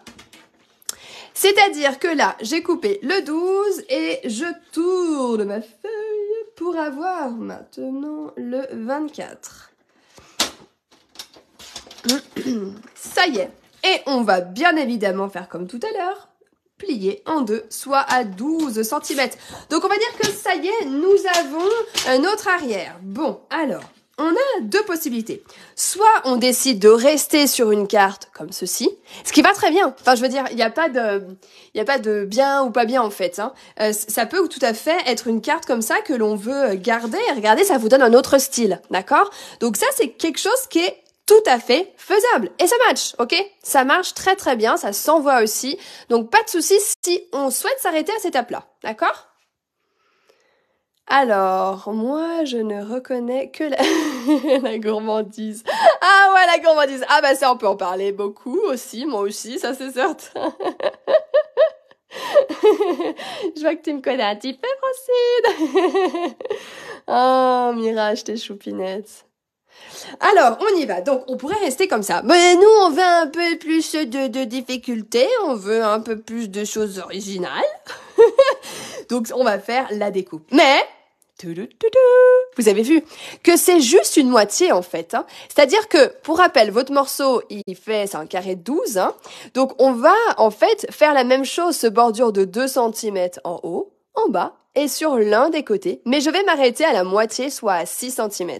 C'est-à-dire que là, j'ai coupé le 12 et je tourne ma feuille pour avoir maintenant le 24. Ça y est. Et on va bien évidemment faire comme tout à l'heure, plier en deux, soit à 12 cm. Donc on va dire que ça y est, nous avons notre arrière. Bon, alors, on a deux possibilités. Soit on décide de rester sur une carte comme ceci, ce qui va très bien. Enfin, je veux dire, il n'y a pas de bien ou pas bien en fait. Hein. Ça peut tout à fait être une carte comme ça que l'on veut garder. Et regardez, ça vous donne un autre style, d'accord? Donc ça, c'est quelque chose qui est tout à fait faisable. Et ça match, ok? Ça marche très très bien, ça s'envoie aussi. Donc pas de souci si on souhaite s'arrêter à cette étape-là, d'accord? Alors, moi, je ne reconnais que la, la gourmandise. Ah ouais, la gourmandise. Ah bah ça, on peut en parler beaucoup aussi, moi aussi, ça c'est certain. Je vois que tu me connais un petit peu, Francine. Oh, Mirage, tes choupinettes. Alors, on y va. Donc, on pourrait rester comme ça. Mais nous, on veut un peu plus de difficulté. On veut un peu plus de choses originales. Donc, on va faire la découpe. Mais, vous avez vu que c'est juste une moitié, en fait. Hein. C'est-à-dire que, pour rappel, votre morceau, c'est un carré de 12. Hein. Donc, on va, en fait, faire la même chose, ce bordure de 2 cm en haut, en bas, et sur l'un des côtés. Mais je vais m'arrêter à la moitié, soit à 6 cm.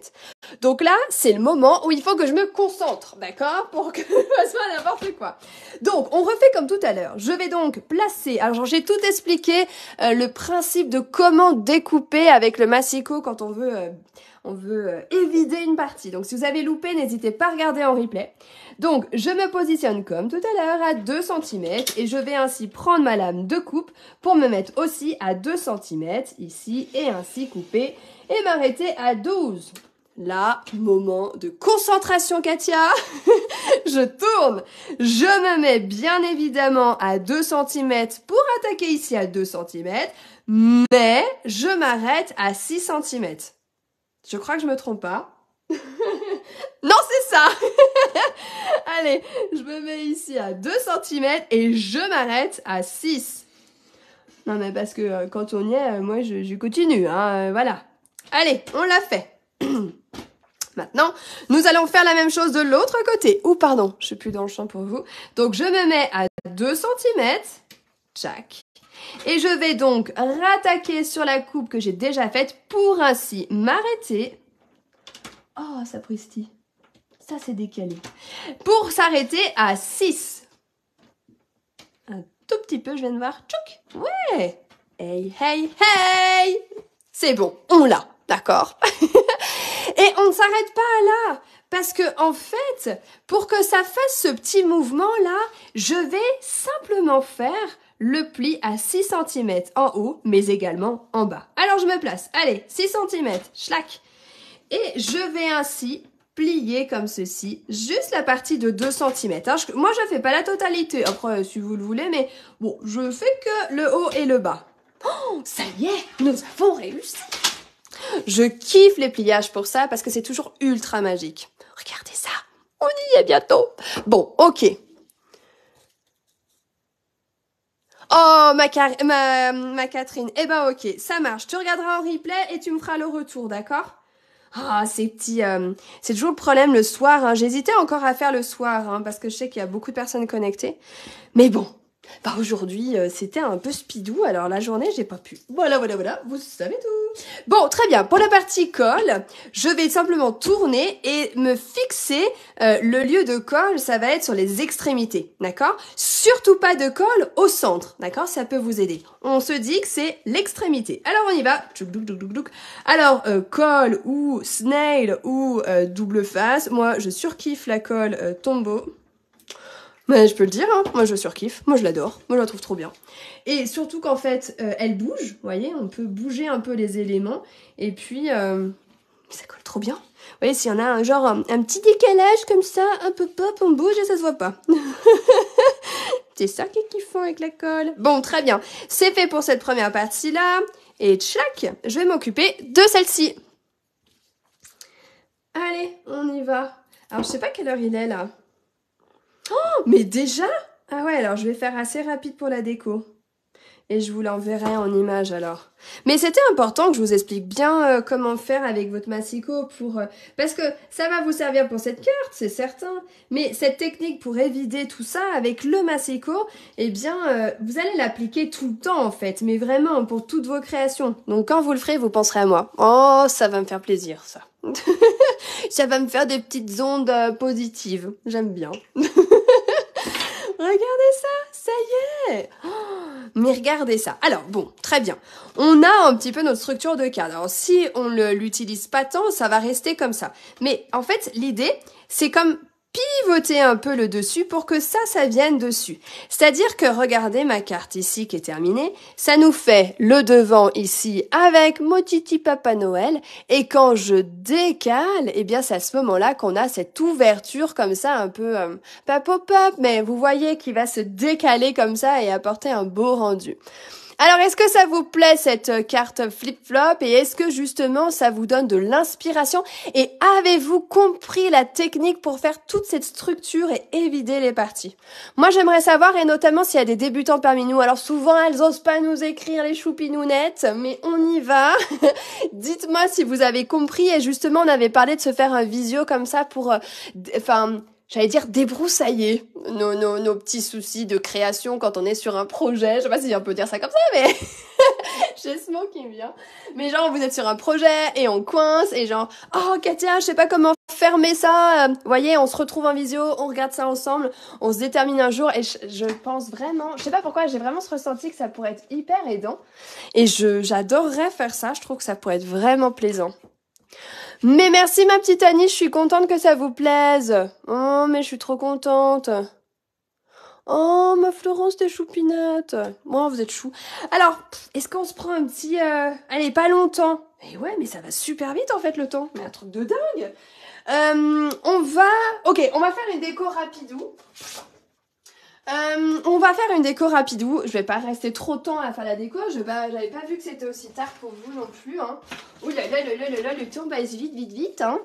Donc là, c'est le moment où il faut que je me concentre, d'accord? Pour que je fasse pas n'importe quoi. Donc, on refait comme tout à l'heure. Je vais donc placer... Alors, j'ai tout expliqué, le principe de comment découper avec le massicot quand on veut évider une partie. Donc, si vous avez loupé, n'hésitez pas à regarder en replay. Donc, je me positionne comme tout à l'heure à 2 cm et je vais ainsi prendre ma lame de coupe pour me mettre aussi à 2 cm ici et ainsi couper et m'arrêter à 12. Là, moment de concentration, Katia. Je tourne. Je me mets bien évidemment à 2 cm pour attaquer ici à 2 cm, mais je m'arrête à 6 cm. Je crois que je me trompe pas. Non, c'est ça. Allez, je me mets ici à 2 cm et je m'arrête à 6. Non, mais parce que quand on y est, moi, je continue. Hein, voilà. Allez, on l'a fait. Maintenant, nous allons faire la même chose de l'autre côté. Ou pardon, je suis plus dans le champ pour vous. Donc, je me mets à 2 cm. Tchac. Et je vais donc rattaquer sur la coupe que j'ai déjà faite pour ainsi m'arrêter. Oh, ça pristille. Ça, c'est décalé. Pour s'arrêter à 6. Un tout petit peu, je viens de voir. Tchouk. Ouais. Hey, hey, hey. C'est bon, on l'a. D'accord. Et on ne s'arrête pas là. Parce que, en fait, pour que ça fasse ce petit mouvement-là, je vais simplement faire le pli à 6 cm en haut, mais également en bas. Alors, je me place. Allez, 6 cm. Schlac. Et je vais ainsi plier comme ceci, juste la partie de 2 cm. Hein. Moi, je ne fais pas la totalité. Après, si vous le voulez, mais bon, je fais que le haut et le bas. Oh, ça y est, nous avons réussi. Je kiffe les pliages pour ça parce que c'est toujours ultra magique. Regardez ça, on y est bientôt. Bon, ok. Oh, ma Catherine, eh ben ok, ça marche. Tu regarderas en replay et tu me feras le retour, d'accord? Ah, ces petits... c'est toujours le problème le soir. Hein. J'hésitais encore à faire le soir hein, parce que je sais qu'il y a beaucoup de personnes connectées. Mais bon, bah aujourd'hui, c'était un peu speedou. Alors la journée, j'ai pas pu. Voilà, vous savez tout. Bon, très bien. Pour la partie colle, je vais simplement tourner et me fixer. Le lieu de colle, ça va être sur les extrémités, d'accord? Surtout pas de colle au centre, d'accord? Ça peut vous aider. On se dit que c'est l'extrémité. Alors on y va. Alors, colle ou snail ou double face. Moi, je surkiffe la colle Tombow. Mais je peux le dire, hein, moi je surkiffe, moi je l'adore, moi je la trouve trop bien. Et surtout qu'en fait, elle bouge, vous voyez, on peut bouger un peu les éléments, et puis ça colle trop bien. Vous voyez, s'il y en a un petit décalage comme ça, un peu pop, on bouge et ça se voit pas. C'est ça qui est kiffant avec la colle. Bon, très bien, c'est fait pour cette première partie-là, et tchac, je vais m'occuper de celle-ci. Allez, on y va. Alors je sais pas quelle heure il est là. Oh, mais déjà? Ah ouais, alors je vais faire assez rapide pour la déco. et je vous l'enverrai en image alors. Mais c'était important que je vous explique bien comment faire avec votre massicot pour... parce que ça va vous servir pour cette carte, c'est certain. Mais cette technique pour évider tout ça avec le massicot, eh bien, vous allez l'appliquer tout le temps en fait. Mais vraiment, pour toutes vos créations. Donc quand vous le ferez, vous penserez à moi. Oh, ça va me faire plaisir, ça. Ça va me faire des petites ondes positives. J'aime bien. Regardez ça y est. Oh, mais regardez ça. Alors, bon, très bien. On a un petit peu notre structure de carte. Alors, si on ne l'utilise pas tant, ça va rester comme ça. Mais en fait, l'idée, c'est comme pivoter un peu le dessus pour que ça vienne dessus. C'est-à-dire que regardez ma carte ici qui est terminée, ça nous fait le devant ici avec mon titi Papa Noël et quand je décale, eh bien c'est à ce moment-là qu'on a cette ouverture comme ça un peu, pas pop-up, mais vous voyez qui va se décaler comme ça et apporter un beau rendu. Alors, est-ce que ça vous plaît cette carte flip-flop et est-ce que justement ça vous donne de l'inspiration et avez-vous compris la technique pour faire toute cette structure et éviter les parties? Moi, j'aimerais savoir et notamment s'il y a des débutants parmi nous. Alors souvent, elles osent pas nous écrire les choupinounettes, mais on y va. Dites-moi si vous avez compris et justement, on avait parlé de se faire un visio comme ça pour, j'allais dire débroussailler nos petits soucis de création quand on est sur un projet. Je sais pas si on peut dire ça comme ça, mais j'ai ce mot qui me vient. Mais genre, vous êtes sur un projet et on coince et genre, oh Katia, je sais pas comment fermer ça. Vous voyez, on se retrouve en visio, on regarde ça ensemble, on se détermine un jour et je pense vraiment, je sais pas pourquoi, j'ai vraiment ce ressenti que ça pourrait être hyper aidant. Et j'adorerais faire ça, je trouve que ça pourrait être vraiment plaisant. Mais merci ma petite Annie, je suis contente que ça vous plaise. Oh, mais je suis trop contente. Oh, ma Florence, t'es choupinette. Bon, vous êtes chou. Alors, est-ce qu'on se prend un petit... Allez, pas longtemps. Eh ouais, mais ça va super vite en fait le temps. Mais un truc de dingue. Ok, on va faire une déco rapidou. On va faire une déco rapidou. Je vais pas rester trop de temps à faire la déco. J'avais pas vu que c'était aussi tard pour vous non plus. Hein. Ouh là là, le temps passe vite. Hein.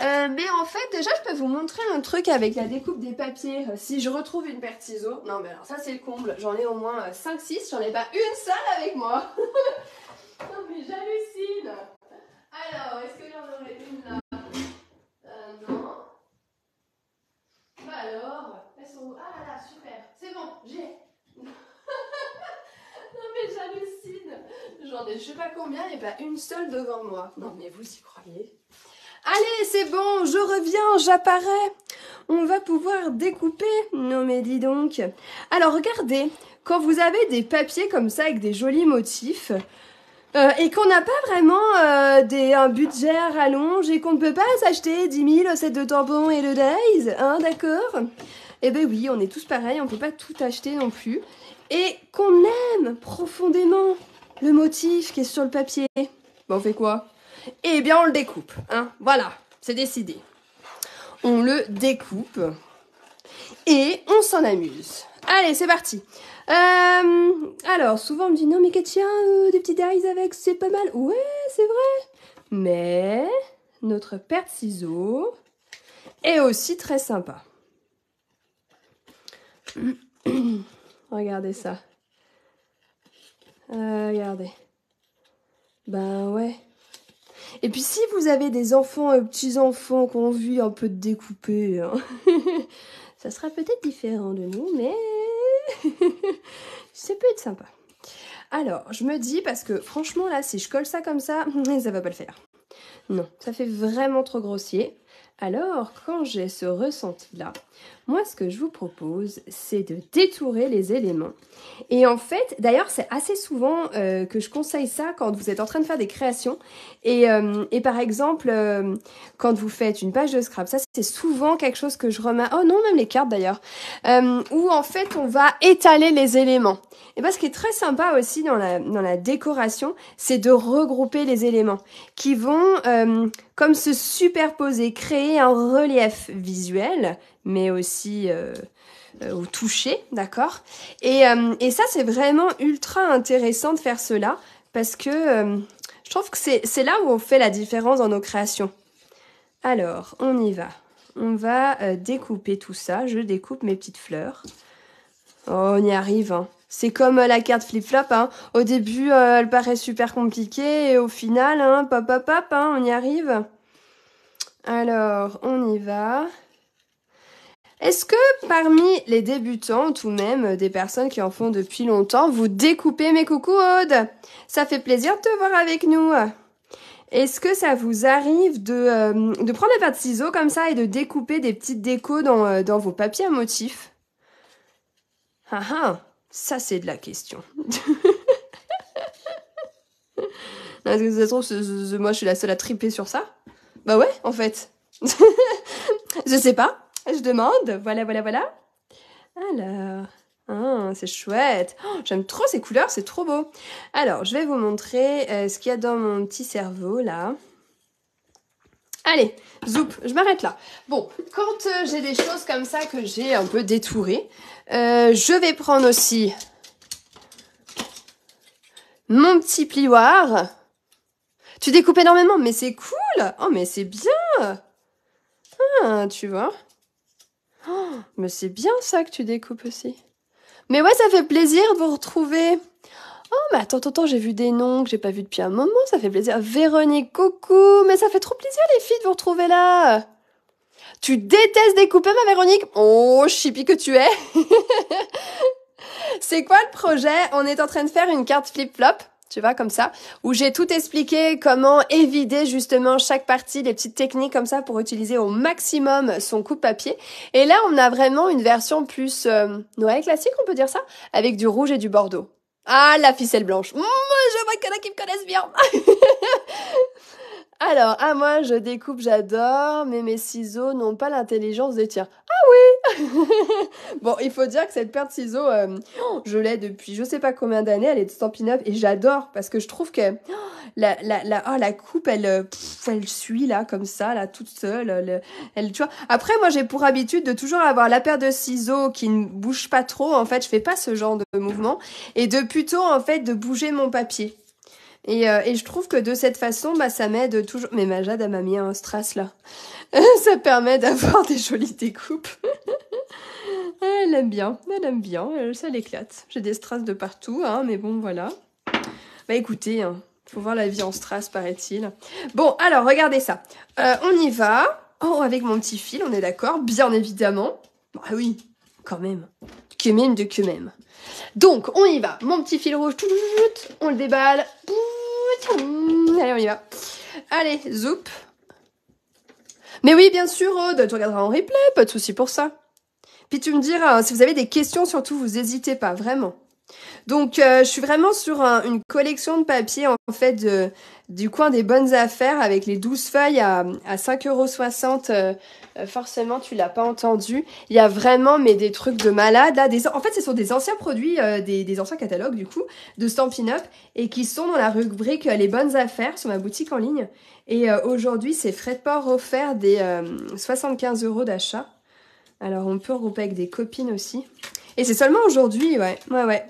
Mais en fait, déjà, je peux vous montrer un truc avec la découpe des papiers. Si je retrouve une paire de ciseaux. Non, mais alors ça, c'est le comble. J'en ai au moins 5-6. J'en ai pas une seule avec moi. Non, mais j'hallucine. Alors, est-ce que j'en aurais une là? Non. Bah alors, elles sont où? Ah là là, super. C'est bon, j'ai. Non mais j'hallucine. J'en ai je sais pas combien et pas une seule devant moi. Non mais vous y croyez? Allez, c'est bon, je reviens, j'apparais. On va pouvoir découper. Non mais dis donc. Alors regardez, quand vous avez des papiers comme ça avec des jolis motifs, et qu'on n'a pas vraiment un budget à rallonge et qu'on ne peut pas s'acheter 10 000 sets de tampons et de days, hein, d'accord? Eh ben oui, on est tous pareils, on peut pas tout acheter non plus. Et qu'on aime profondément le motif qui est sur le papier. Ben on fait quoi? Eh bien on le découpe, hein, voilà, c'est décidé. On le découpe et on s'en amuse. Allez, c'est parti. Alors, souvent on me dit, non mais Katia, des petits dies avec, c'est pas mal. Ouais, c'est vrai. Mais notre paire de ciseaux est aussi très sympa. Regardez ça. Regardez. Ben ouais. Et puis si vous avez des enfants, petits-enfants qui ont envie un peu de découper, hein, ça sera peut-être différent de nous, mais ça peut être sympa. Alors, je me dis, parce que franchement là, si je colle ça comme ça va pas le faire. Non, ça fait vraiment trop grossier. Alors, quand j'ai ce ressenti-là, moi, ce que je vous propose, c'est de détourer les éléments. Et en fait, d'ailleurs, c'est assez souvent que je conseille ça quand vous êtes en train de faire des créations. Et par exemple, quand vous faites une page de scrap, ça, c'est souvent quelque chose que je remarque. Oh non, même les cartes d'ailleurs. Où en fait, on va étaler les éléments. Et bien, ce qui est très sympa aussi dans la décoration, c'est de regrouper les éléments qui vont comme se superposer, créer un relief visuel, mais aussi au toucher, d'accord? Et ça, c'est vraiment ultra intéressant de faire cela parce que je trouve que c'est là où on fait la différence dans nos créations. Alors, on y va. On va découper tout ça. Je découpe mes petites fleurs. Oh, on y arrive, hein. C'est comme la carte flip-flop, hein. Au début, elle paraît super compliquée et au final, hein, pop, pop, pop, hein, on y arrive. Alors, on y va. Est-ce que parmi les débutants, ou même des personnes qui en font depuis longtemps, vous découpez mes coucous Aude? Ça fait plaisir de te voir avec nous. Est-ce que ça vous arrive de prendre la paire de ciseaux comme ça et de découper des petites décos dans vos papiers à motifs? Ah ah, ça c'est de la question. Est-ce que ça se trouve, moi je suis la seule à triper sur ça? Bah ouais, en fait. Je sais pas. Je demande. Voilà, voilà, voilà. Alors. Ah, c'est chouette. Oh, j'aime trop ces couleurs, c'est trop beau. Alors, je vais vous montrer ce qu'il y a dans mon petit cerveau, là. Allez, zoup, je m'arrête là. Bon, quand j'ai des choses comme ça que j'ai un peu détourées, je vais prendre aussi mon petit plioir. Tu découpes énormément, mais c'est cool. Oh, mais c'est bien. Ah, tu vois. Oh, mais c'est bien ça que tu découpes aussi. Mais ouais, ça fait plaisir de vous retrouver. Oh, mais attends, j'ai vu des noms que j'ai pas vus depuis un moment. Ça fait plaisir. Véronique, coucou. Mais ça fait trop plaisir, les filles, de vous retrouver là. Tu détestes découper, ma Véronique? Oh, chippie que tu es. C'est quoi le projet? On est en train de faire une carte flip-flop. Tu vois, comme ça, où j'ai tout expliqué comment évider justement chaque partie, les petites techniques comme ça pour utiliser au maximum son coupe-papier. Et là, on a vraiment une version plus Noël classique, on peut dire ça, avec du rouge et du bordeaux. Ah, la ficelle blanche. Je vois qu'il y en a qui me connaissent bien. Alors, moi, je découpe, j'adore, mais mes ciseaux n'ont pas l'intelligence des tiens. Ah oui. Bon, il faut dire que cette paire de ciseaux, je l'ai depuis je sais pas combien d'années, elle est de Stampin' Up et j'adore parce que je trouve que la coupe, elle suit là, comme ça, là, toute seule. Tu vois. Après, moi, j'ai pour habitude de toujours avoir la paire de ciseaux qui ne bouge pas trop. En fait, je fais pas ce genre de mouvement et de plutôt, en fait, de bouger mon papier. Et je trouve que de cette façon, bah, ça m'aide toujours. Mais ma Jade, elle m'a mis un strass là. Ça permet d'avoir des jolies découpes. Elle aime bien, ça l'éclate. J'ai des strass de partout, hein, mais bon, voilà. Bah écoutez, hein, faut voir la vie en strass, paraît-il. Bon, alors, regardez ça. On y va. Oh, avec mon petit fil, on est d'accord, bien évidemment. Ah oui, quand même. Que même de que même. Donc, on y va. Mon petit fil rouge, on le déballe. Allez, on y va. Allez, zoup. Mais oui, bien sûr, Aude, tu regarderas en replay, pas de souci pour ça. Puis tu me diras, si vous avez des questions, surtout, vous n'hésitez pas, vraiment. Donc, je suis vraiment sur une collection de papier, en fait, du coin des bonnes affaires, avec les 12 feuilles à 5,60 €. Forcément, tu l'as pas entendu. Il y a vraiment, mais des trucs de malade, là. En fait, ce sont des anciens produits, des anciens catalogues, du coup, de Stampin' Up, et qui sont dans la rubrique Les bonnes affaires, sur ma boutique en ligne. Et aujourd'hui, c'est frais de port offert des 75 € d'achat. Alors, on peut regrouper avec des copines aussi. Et c'est seulement aujourd'hui, ouais,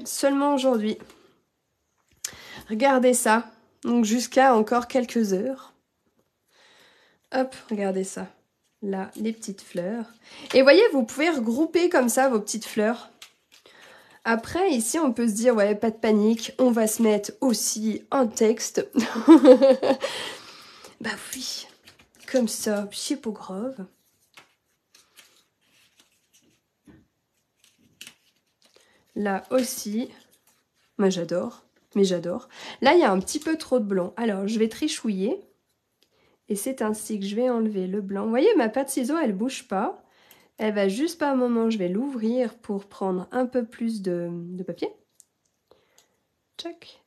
seulement aujourd'hui. Regardez ça. Donc, jusqu'à encore quelques heures. Hop, regardez ça. Là, les petites fleurs. Et voyez, vous pouvez regrouper comme ça vos petites fleurs. Après, ici, on peut se dire, ouais, pas de panique. On va se mettre aussi un texte. Bah oui, comme ça, c'est pas grave. Là aussi, moi j'adore, mais j'adore. Là, il y a un petit peu trop de blanc. Alors, je vais trichouiller. Et c'est ainsi que je vais enlever le blanc. Vous voyez, ma patte ciseau, elle bouge pas. Elle va juste par moment, je vais l'ouvrir pour prendre un peu plus de papier. Tchac.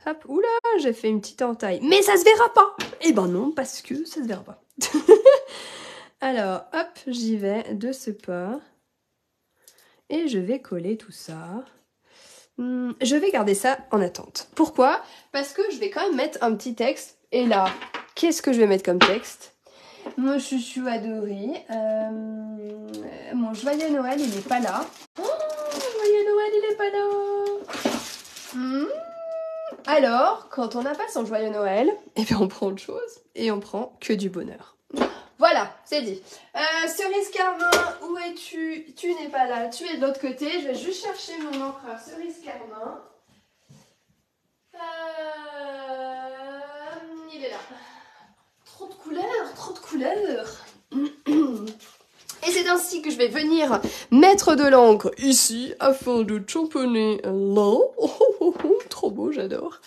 Hop, oula, j'ai fait une petite entaille. Mais ça se verra pas. Eh ben non, parce que ça se verra pas. Alors, hop, j'y vais de ce pas. Et je vais coller tout ça. Je vais garder ça en attente. Pourquoi? Parce que je vais quand même mettre un petit texte. Et là, qu'est-ce que je vais mettre comme texte? Mon chouchou adoré. Mon joyeux Noël, il n'est pas là. Oh, joyeux Noël, il n'est pas là. Alors, quand on n'a pas son joyeux Noël, eh bien on prend autre chose. Et on prend que du bonheur. Voilà, c'est dit. Cerise Carmin, où es-tu? Tu n'es pas là, tu es de l'autre côté. Je vais juste chercher mon encreur Cerise Carmin. Il est là. Trop de couleurs, trop de couleurs. Et c'est ainsi que je vais venir mettre de l'encre ici afin de tamponner là. Trop beau, j'adore.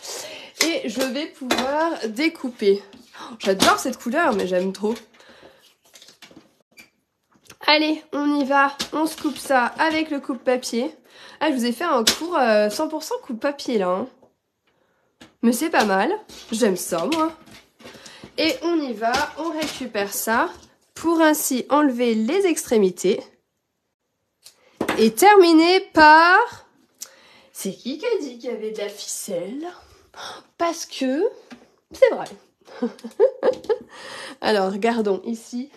Et je vais pouvoir découper. J'adore cette couleur, mais j'aime trop. Allez, on y va. On se coupe ça avec le coupe-papier. Ah, je vous ai fait un cours 100% coupe-papier là. Hein. Mais c'est pas mal. J'aime ça, moi. Et on y va. On récupère ça pour ainsi enlever les extrémités. Et terminer par... C'est qui a dit qu'il y avait de la ficelle? Parce que... C'est vrai. Alors, regardons ici.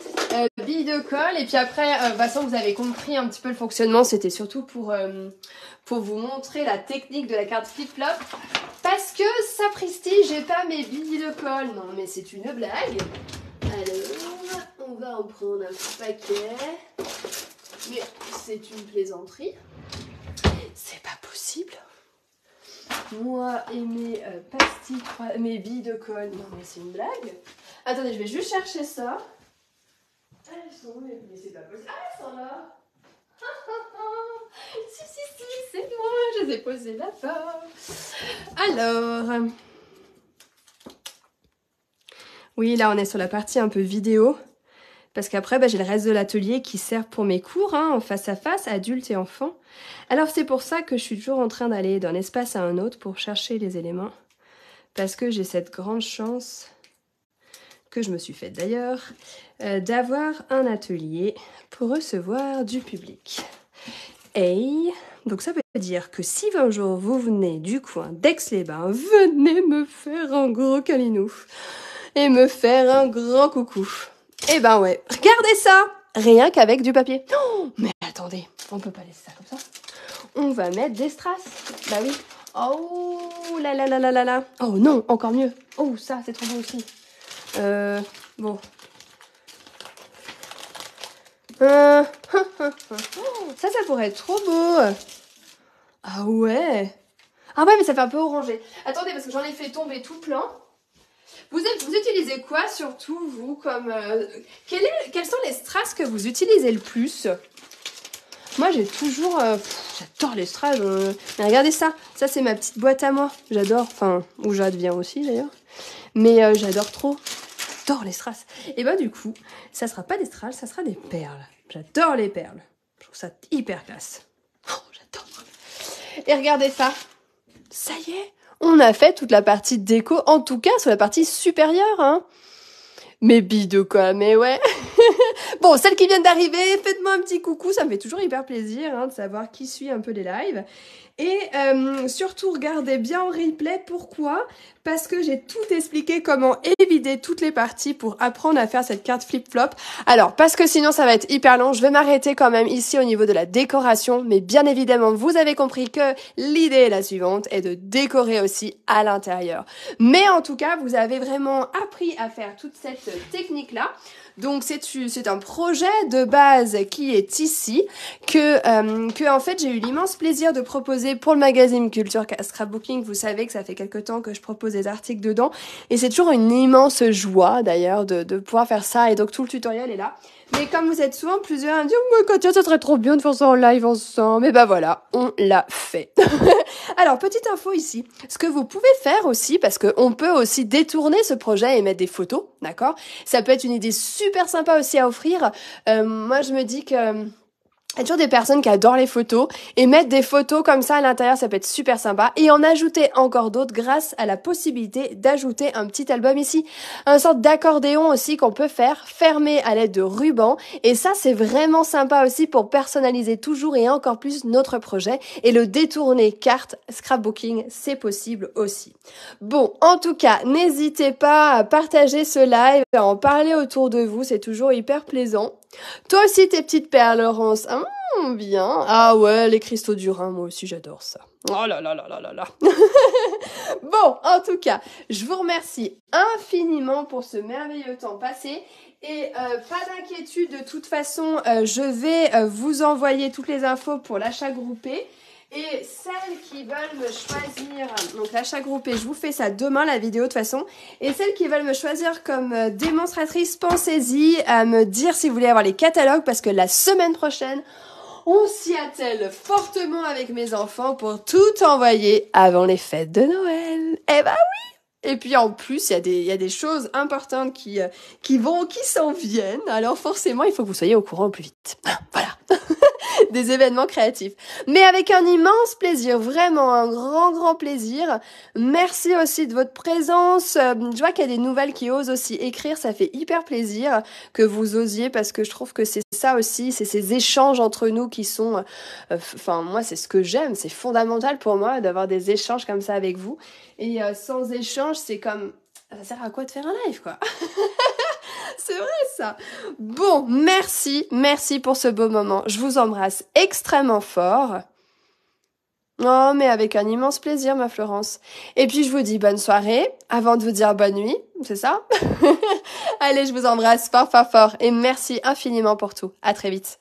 Billes de colle. Et puis après, de toute façon, vous avez compris un petit peu le fonctionnement. C'était surtout pour vous montrer la technique de la carte flip-flop. Parce que, sapristi, j'ai pas mes billes de colle. Non, mais c'est une blague. Alors, on va en prendre un petit paquet. Mais c'est une plaisanterie. C'est pas possible. Moi et mes pastilles, mes billes de colle. Non, mais c'est une blague. Attendez, je vais juste chercher ça. Elles sont où? Mais c'est pas possible. Ah, elles sont là. Si, c'est moi. Je les ai posées là-bas. Alors. Oui, là, on est sur la partie un peu vidéo. Parce qu'après, j'ai le reste de l'atelier qui sert pour mes cours, hein, en face à face, adultes et enfants. Alors, c'est pour ça que je suis toujours en train d'aller d'un espace à un autre pour chercher les éléments. Parce que j'ai cette grande chance, que je me suis faite d'ailleurs, d'avoir un atelier pour recevoir du public. Et donc, ça veut dire que si un jour vous venez du coin d'Aix-les-Bains, venez me faire un gros câlinou et me faire un grand coucou. Eh ben ouais, regardez ça! Rien qu'avec du papier. Oh, mais attendez, on peut pas laisser ça comme ça. On va mettre des strass. Bah oui. Oh là là là là là là. Oh non, encore mieux. Oh, ça, c'est trop beau aussi. Bon. Ça pourrait être trop beau. Ah ouais. Ah ouais, mais ça fait un peu orangé. Attendez, parce que j'en ai fait tomber tout plein. Vous utilisez quoi surtout, vous, comme... quels sont les strass que vous utilisez le plus? Moi, j'ai toujours... j'adore les strass. Mais regardez ça. Ça, c'est ma petite boîte à moi. J'adore. Enfin, où j'adviens aussi, d'ailleurs. Mais j'adore trop. J'adore les strass. Et bah, du coup, ça sera pas des strass, ça sera des perles. J'adore les perles. Je trouve ça hyper classe. Oh, j'adore. Et regardez ça. Ça y est. On a fait toute la partie déco, en tout cas sur la partie supérieure, hein. Mes billes de quoi, mais ouais. Bon, celles qui viennent d'arriver, faites-moi un petit coucou, ça me fait toujours hyper plaisir hein, de savoir qui suit un peu les lives. Et surtout, regardez bien en replay. Pourquoi? Parce que j'ai tout expliqué comment évider toutes les parties pour apprendre à faire cette carte flip-flop. Alors, parce que sinon ça va être hyper long, je vais m'arrêter quand même ici au niveau de la décoration. Mais bien évidemment, vous avez compris que l'idée est la suivante, est de décorer aussi à l'intérieur. Mais en tout cas, vous avez vraiment appris à faire toute cette technique-là. Donc c'est un projet de base qui est ici, que en fait j'ai eu l'immense plaisir de proposer pour le magazine Culture Scrapbooking. Vous savez que ça fait quelque temps que je propose des articles dedans et c'est toujours une immense joie d'ailleurs de pouvoir faire ça, et donc tout le tutoriel est là. Mais comme vous êtes souvent plusieurs à me dire « Mais Katia, ça serait trop bien de faire ça en live ensemble », et ben voilà, on l'a fait. Alors, petite info ici, ce que vous pouvez faire aussi, parce qu'on peut aussi détourner ce projet et mettre des photos, d'accord? Ça peut être une idée super sympa aussi à offrir. Moi, je me dis que... Il y a toujours des personnes qui adorent les photos, et mettre des photos comme ça à l'intérieur, ça peut être super sympa. Et en ajouter encore d'autres grâce à la possibilité d'ajouter un petit album ici. Un sorte d'accordéon aussi qu'on peut faire fermer à l'aide de ruban. Et ça, c'est vraiment sympa aussi pour personnaliser toujours et encore plus notre projet. Et le détourner carte scrapbooking, c'est possible aussi. Bon, en tout cas, n'hésitez pas à partager ce live, à en parler autour de vous, c'est toujours hyper plaisant. Toi aussi tes petites perles, Laurence, hein? Bien. Ah ouais, les cristaux du Rhin, moi aussi j'adore ça. Oh là là là là là là. Bon, en tout cas, je vous remercie infiniment pour ce merveilleux temps passé. Et pas d'inquiétude, de toute façon, je vais vous envoyer toutes les infos pour l'achat groupé. Et celles qui veulent me choisir, donc l'achat groupé, je vous fais ça demain, la vidéo de toute façon. Et celles qui veulent me choisir comme démonstratrice, pensez-y à me dire si vous voulez avoir les catalogues, parce que la semaine prochaine, on s'y attelle fortement avec mes enfants pour tout envoyer avant les fêtes de Noël. Eh ben oui! Et puis en plus, il y a des choses importantes qui s'en viennent. Alors forcément, il faut que vous soyez au courant au plus vite. Voilà. Des événements créatifs. Mais avec un immense plaisir, vraiment un grand plaisir. Merci aussi de votre présence. Je vois qu'il y a des nouvelles qui osent aussi écrire, ça fait hyper plaisir que vous osiez, parce que je trouve que c'est ça aussi, c'est ces échanges entre nous qui sont... Enfin, moi, c'est ce que j'aime, c'est fondamental pour moi d'avoir des échanges comme ça avec vous. Et sans échange, c'est comme... Ça sert à quoi de faire un live, quoi? C'est vrai ça. Bon, merci pour ce beau moment. Je vous embrasse extrêmement fort. Oh, mais avec un immense plaisir, ma Florence. Et puis je vous dis bonne soirée, avant de vous dire bonne nuit, c'est ça? Allez, je vous embrasse fort et merci infiniment pour tout. À très vite.